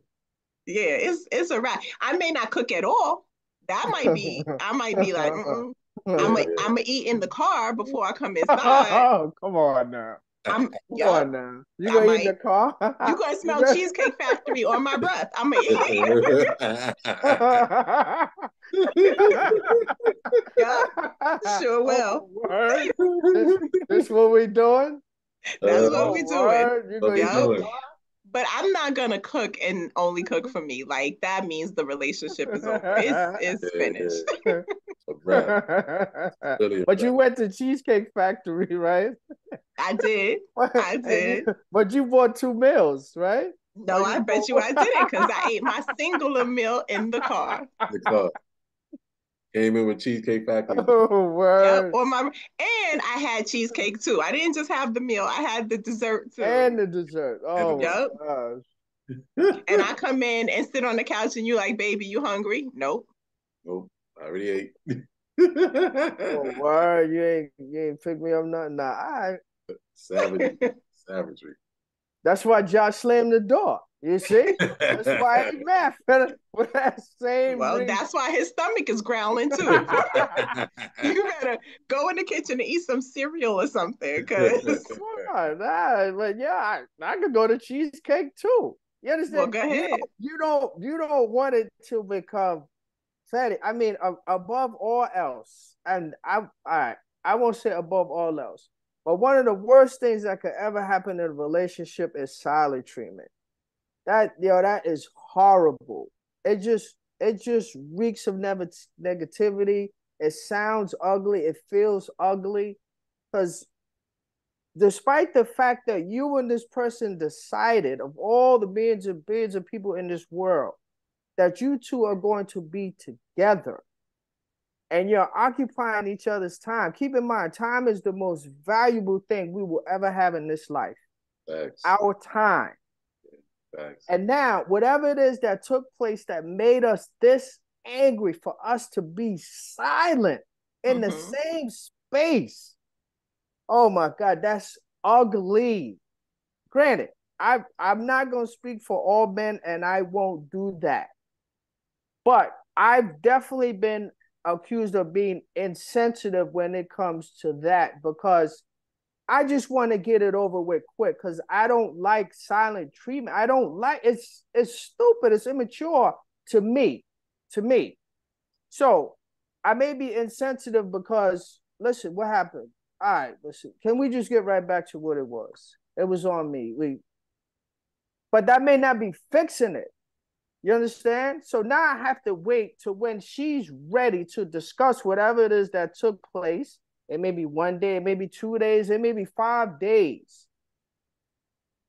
Yeah, it's a wrap. I may not cook at all. I might be like, Yeah, I'm gonna eat in the car before I come inside. Oh, come on now. Come Yup. on now. You I gonna eat in the might. car? You gonna You smell Cheesecake Factory on my breath. I'm gonna eat. yeah. Yup. Sure will. Oh, word. This what we doing? That's what Oh, we doing. word. You What gonna we eat in the Yup. doing? car? But I'm not gonna cook and only cook for me. Like that means the relationship is over. It's Yeah, finished. yeah. It's a wrap. Really a But wrap. you went to Cheesecake Factory, right? I did. I did. But you bought 2 meals, right? Or No, you I bet you bought I didn't because I ate my singular meal in the car. The car came in with Cheesecake Factory. Oh, Yep. word. And I had cheesecake too. I didn't just have the meal, I had the dessert too. And the dessert. And the Oh dessert. Yep. my gosh. And I come in and sit on the couch and you like, baby, you hungry? Nope. Nope, I already ate. Oh, word. You ain't pick me up nothing. Nah, all right. Savagery. Savagery. That's why Josh slammed the door. You see? That's why he mad for that same Well, reason. that's why his stomach is growling too. You better go in the kitchen and eat some cereal or something, because But yeah, I could go to cheesecake too. You well, understand? go ahead. You don't want it to become fatty. I mean, above all else, and I won't say above all else. But one of the worst things that could ever happen in a relationship is silent treatment. That is horrible. It just reeks of negativity. It sounds ugly. It feels ugly. Because despite the fact that you and this person decided, of all the billions of people in this world, that you two are going to be together and you're occupying each other's time. Keep in mind, time is the most valuable thing we will ever have in this life. Thanks. Our time. Thanks. And now, whatever it is that took place that made us this angry, for us to be silent in the same space. Oh my God, that's ugly. Granted, I'm not going to speak for all men, and I won't do that. But I've definitely been accused of being insensitive when it comes to that, because I just want to get it over with quick, because I don't like silent treatment. I don't like it's stupid, it's immature to me. So I may be insensitive because, listen, what happened? All right, listen, can we just get right back to what it was? It was on me. But that may not be fixing it. You understand? So now I have to wait to when she's ready to discuss whatever it is that took place. It may be 1 day, it may be 2 days, it may be 5 days.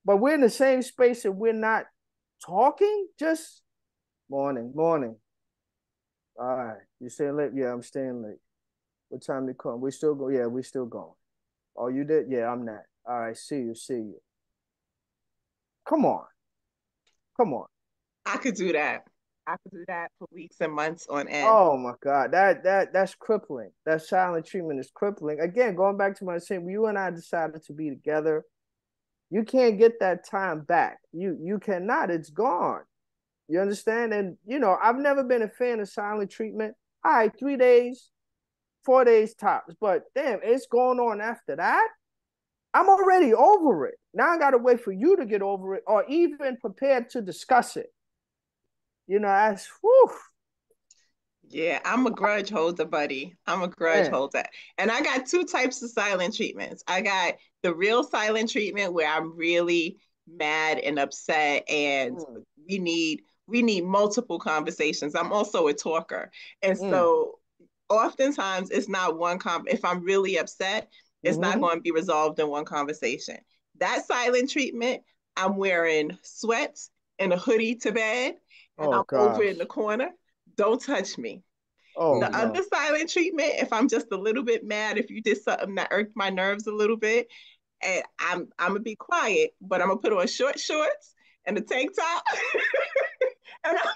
But we're in the same space and we're not talking. Just morning. All right, you staying late? Yeah, I'm staying late. What time to come? We still go? Yeah, we still going. Oh, you did? Yeah, I'm not. All right, see you. Come on. I could do that. I could do that for weeks and months on end. Oh my God, that's crippling. That silent treatment is crippling. Again, going back to my saying, you and I decided to be together. You can't get that time back. You cannot. It's gone. You understand? And I've never been a fan of silent treatment. All right, 3 days, 4 days tops. But damn, it's going on after that. I'm already over it. Now I gotta wait for you to get over it, or even prepared to discuss it. That's whew. Yeah, I'm a grudge holder, buddy. I'm a grudge holder. And I got two types of silent treatments. I got the real silent treatment where I'm really mad and upset, and we need multiple conversations. I'm also a talker. And so oftentimes it's not if I'm really upset, it's not going to be resolved in one conversation. That silent treatment, I'm wearing sweats and a hoodie to bed, and I'm over in the corner. Don't touch me. The other silent treatment, if I'm just a little bit mad, if you did something that irked my nerves a little bit, and I'm gonna be quiet, but I'm gonna put on short shorts and a tank top, and I'm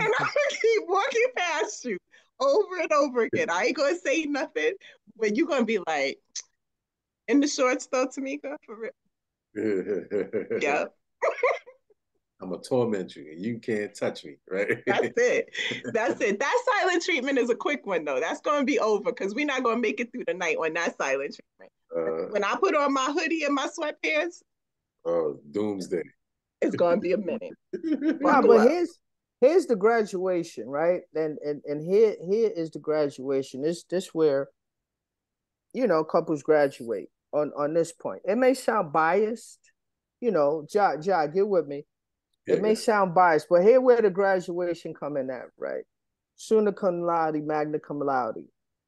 gonna keep walking past you over and over again. I ain't gonna say nothing, but you're gonna be like, in the shorts though, Tamika, for real. Yeah. I'm gonna torment you and you can't touch me, right? That's it. That silent treatment is a quick one though. That's gonna be over because we're not gonna make it through the night on that silent treatment. When I put on my hoodie and my sweatpants, doomsday. It's gonna be a minute. No, but here's the graduation, right? And here is the graduation. This where couples graduate on this point. It may sound biased, Ja, get with me. It may sound biased, but here where the graduation come in at, right? Summa cum laude, magna cum laude.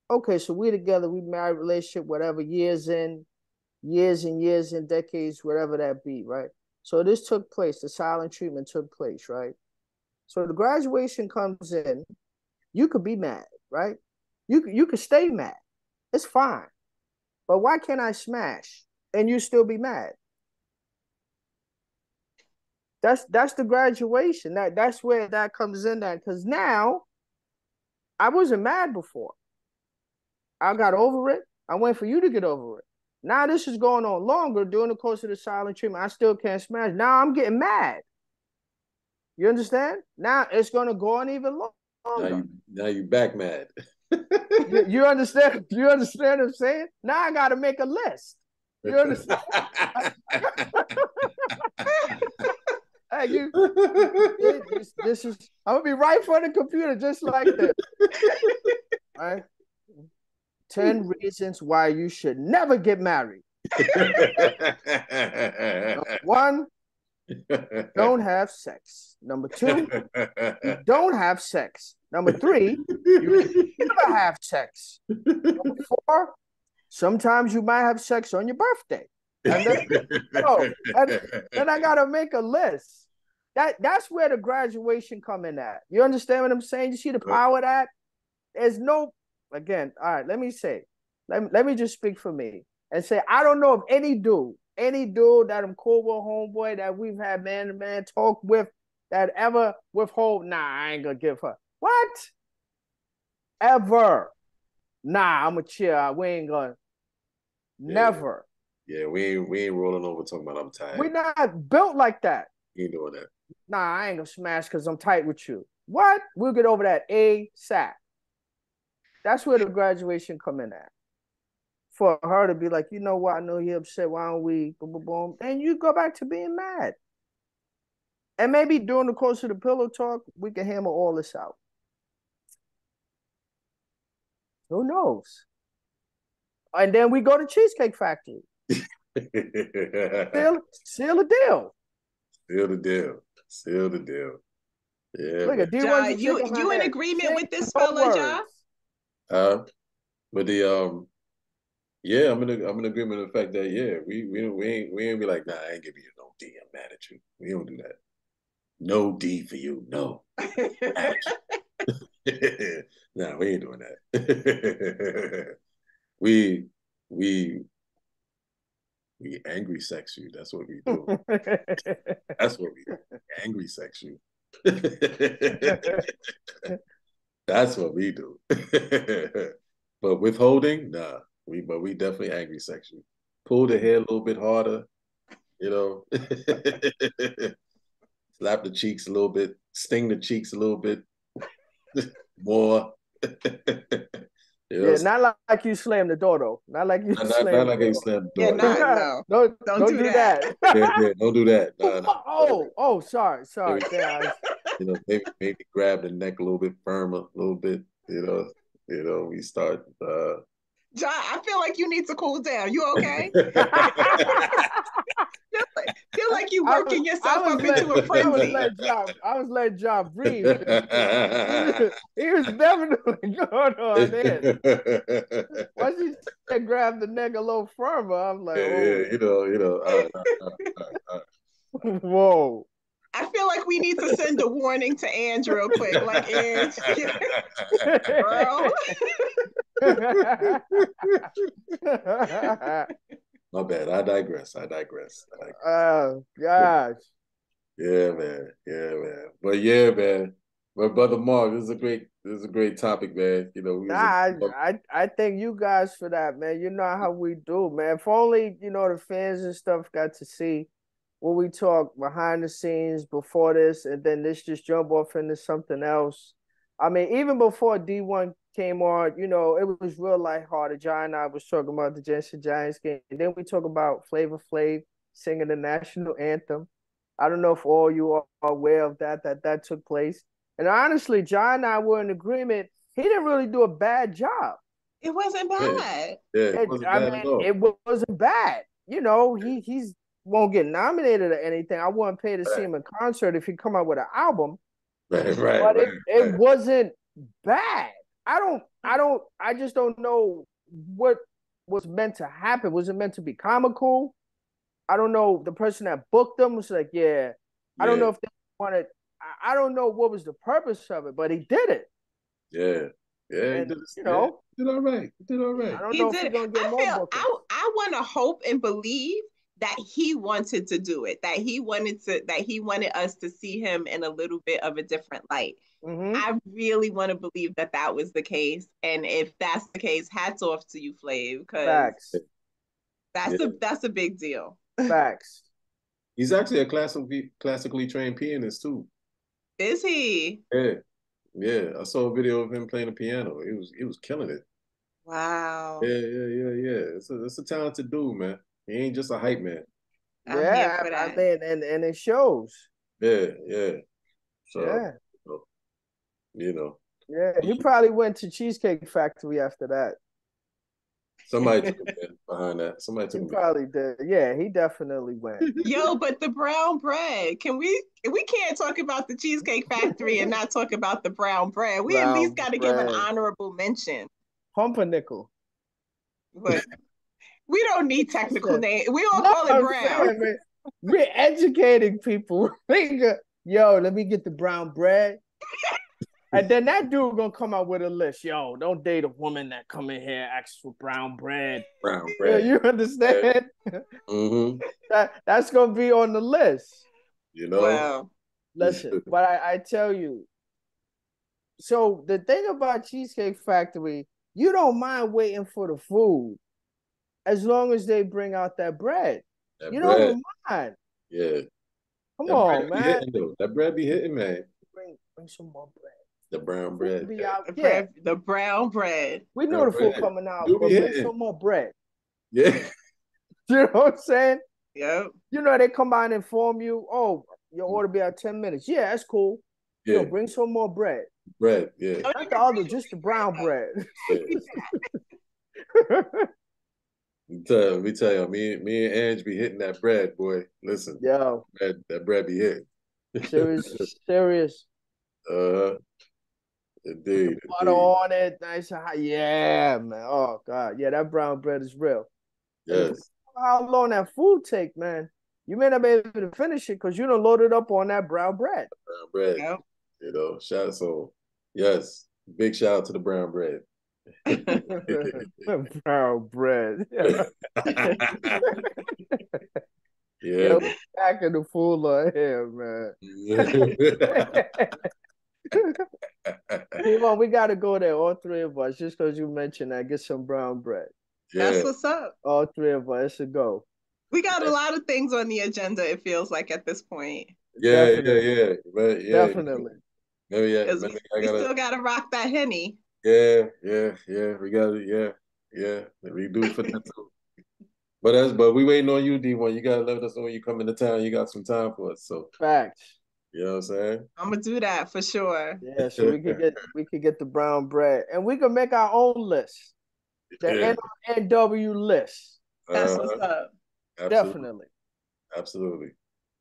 Okay, so we together, we married, relationship, whatever, years and years and decades, whatever that be, right? So this took place, the silent treatment took place, right? So the graduation comes in, you could be mad, right? You could stay mad. It's fine. But why can't I smash and you still be mad? That's the graduation. That's where that comes in that, because now I wasn't mad before. I got over it. I wait for you to get over it. Now this is going on longer during the course of the silent treatment. I still can't smash. Now I'm getting mad. You understand? Now it's gonna go on even longer. Now you back mad. you understand? You understand what I'm saying? Now I gotta make a list. You understand? Hey, this is, I'm gonna be right in front of the computer just like this. All right. 10 reasons why you should never get married. Number one, don't have sex. Number two, you don't have sex. Number three, you never have sex. Number four, sometimes you might have sex on your birthday. And then, then I gotta make a list. That's where the graduation come in at. You understand what I'm saying? You see the power of that? There's no, again, all right, let me let me just speak for me and say, I don't know of any dude that I'm cool with, homeboy, that we've had man-to-man talk with, that ever withhold, nah, I ain't gonna give her. What? Ever. Nah, I'm a chill. We ain't gonna. Never. Yeah, we ain't rolling over talking about I'm tired. We're not built like that. You ain't doing that. Nah, I ain't gonna smash because I'm tight with you. What? We'll get over that ASAP. That's where the graduation come in at. For her to be like, you know what, I know you're upset. Why don't we boom, boom, boom? And you go back to being mad. And maybe during the course of the pillow talk, we can hammer all this out. Who knows? And then we go to Cheesecake Factory. Seal the deal. Seal the deal. Seal the deal. Yeah. Look at D1. You in agreement with this fella, Ja? But the yeah, I'm in agreement with the fact that we ain't be like, nah, I ain't giving you no D. I'm mad at you. We don't do that. No D for you. No. Nah, we ain't doing that. we angry sex you. That's what we do. That's what we do. Angry sex you. That's what we do. But withholding, nah. We definitely angry sex you. Pull the hair a little bit harder, you know. Slap the cheeks a little bit, sting the cheeks a little bit more. Yeah, not like you slammed the door though. Not like you not like you slammed the door. Yeah, no. Don't do that. Yeah, don't do that. Sorry. Maybe grab the neck a little bit firmer, a little bit. We start. Ja, I feel like you need to cool down. You okay? feel like you working yourself up into a frenzy. I was letting Ja breathe. He was definitely going on there. Once he said grab the neck a little firmer, I'm like, all right. Whoa. I feel like we need to send a warning to Ange real quick. Like, Ange, girl. My bad. I digress. Oh gosh. Yeah, man. But yeah, man. But Brother Mark, this is a great topic, man. I thank you guys for that, man. You know how we do, man. If only, the fans and stuff got to see what we talk behind the scenes before this, and then this just jump off into something else. I mean, even before D1 came on, it was real lighthearted. John and I was talking about the Jensen Giants game. And then we talk about Flavor Flav singing the national anthem. I don't know if all you are aware of that took place. And honestly, John and I were in agreement. He didn't really do a bad job. It wasn't bad. It wasn't bad at all. It wasn't bad. He's won't get nominated or anything. I wouldn't pay to see him in concert if he come out with an album. Right. But it wasn't bad. I just don't know what was meant to happen. Was it meant to be comical? I don't know. The person that booked them was like, yeah. I don't know if they wanted, I don't know what was the purpose of it, but he did it. Yeah. And, he did all right. He did all right. I don't know if he's going to get more bookings. I want to hope and believe that he wanted to do it, that he wanted us to see him in a little bit of a different light. Mm-hmm. I really want to believe that was the case. And if that's the case, hats off to you, Flav, because that's a big deal. Facts. He's actually a classically trained pianist too. Is he? Yeah. I saw a video of him playing the piano. He was killing it. Wow. Yeah. It's a talented dude, man. He ain't just a hype man. I mean, and it shows. Yeah. So, Yeah, he probably went to Cheesecake Factory after that. Somebody took him in behind that. Somebody He took him in. probably did. Yeah, he definitely went. Yo, but the brown bread, we can't talk about the Cheesecake Factory and not talk about the brown bread. We at least Brown got to give an bread. honorable mention. Pumpernickel. But we don't need technical name. We all No, call it I'm brown. saying, man, we're educating people. Yo, let me get the brown bread. And then that dude gonna come out with a list. Yo, don't date a woman that come in here asks for brown bread. Brown Yeah, bread. you understand? Mm-hmm. That's gonna be on the list. You know? Wow. Listen, but I tell you, so the thing about Cheesecake Factory, you don't mind waiting for the food as long as they bring out that bread. That You bread. don't mind. Yeah. Come That bread on, be man. hitting though. That bread be hitting, man. Bring some more bread. The brown The food bread. be Yeah. out. Yeah, The brown bread. we know Brown the food bread. coming out, Do be but bring hitting. some more bread. Yeah. You know what I'm saying? Yep. You know, they come by and inform you, oh, your order be out 10 minutes. Yeah, that's cool. Yeah. Yo, bring some more bread. Bread. Yeah. Don't Not even the other, bring just the white brown bread, bread. Yeah. Let me tell you, me and Ange be hitting that bread, boy. Listen, Yo, that bread be hitting. serious. uh, Put the indeed, butter indeed. on it, nice and hot. Yeah, man. Oh God, yeah, that brown bread is real. And Yes. how long that food take, man? You may not be able to finish it because you don't load it up on that brown bread. Brown bread. Yep. You know, yes, big shout out to the brown bread. Brown bread. Yeah, Yo, man. back in the fool of here, man. Come on, we gotta go there, all three of us, just because you mentioned that. Get some brown bread. That's Yeah, what's up. All three of us should go. We got a lot of things on the agenda, it feels like at this point. Definitely, yeah. But yeah, definitely. Because maybe I we gotta. still gotta rock that Henny. Yeah. We gotta. Yeah. We do for that too. But we waiting on you, D1. You gotta let us know when you come into town. You got some time for us. So Facts. you know what I'm saying? I'm gonna do that for sure. Yeah, so we could get the brown bread, and we could make our own list, the Yeah. NRNW list. That's what's Uh, up. absolutely. Definitely. Absolutely.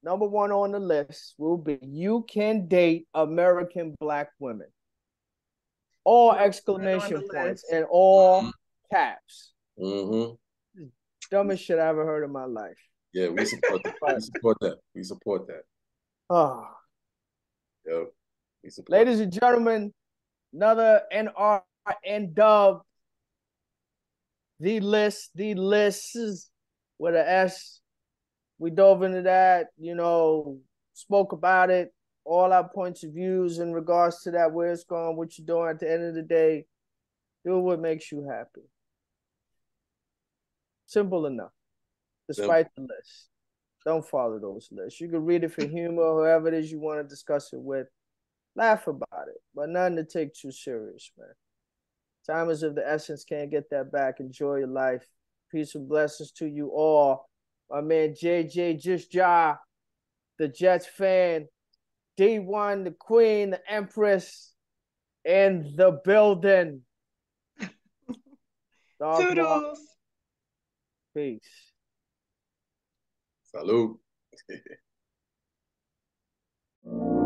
Number one on the list will be you can date American black women. All Number one on exclamation the points list. and all caps. Mm-hmm. Dumbest shit I ever heard in my life. Yeah, we support that. We But support that. We support that. oh, Yep. We support ladies and gentlemen, another NRN dub. The list is with an S. We dove into that, spoke about it, all our points of views in regards to that, where it's going, what you're doing. At the end of the day, do what makes you happy. Simple enough. them. Despite the list, don't follow those lists. You can read it for humor, whoever it is you want to discuss it with. Laugh about it, but nothing to take too serious, man. Time is of the essence. Can't get that back. Enjoy your life. Peace and blessings to you all. My man JJ Just Ja, the Jets fan, D1, the Queen, the Empress, in the building. Dog Mark, Toodles. Salute. peace.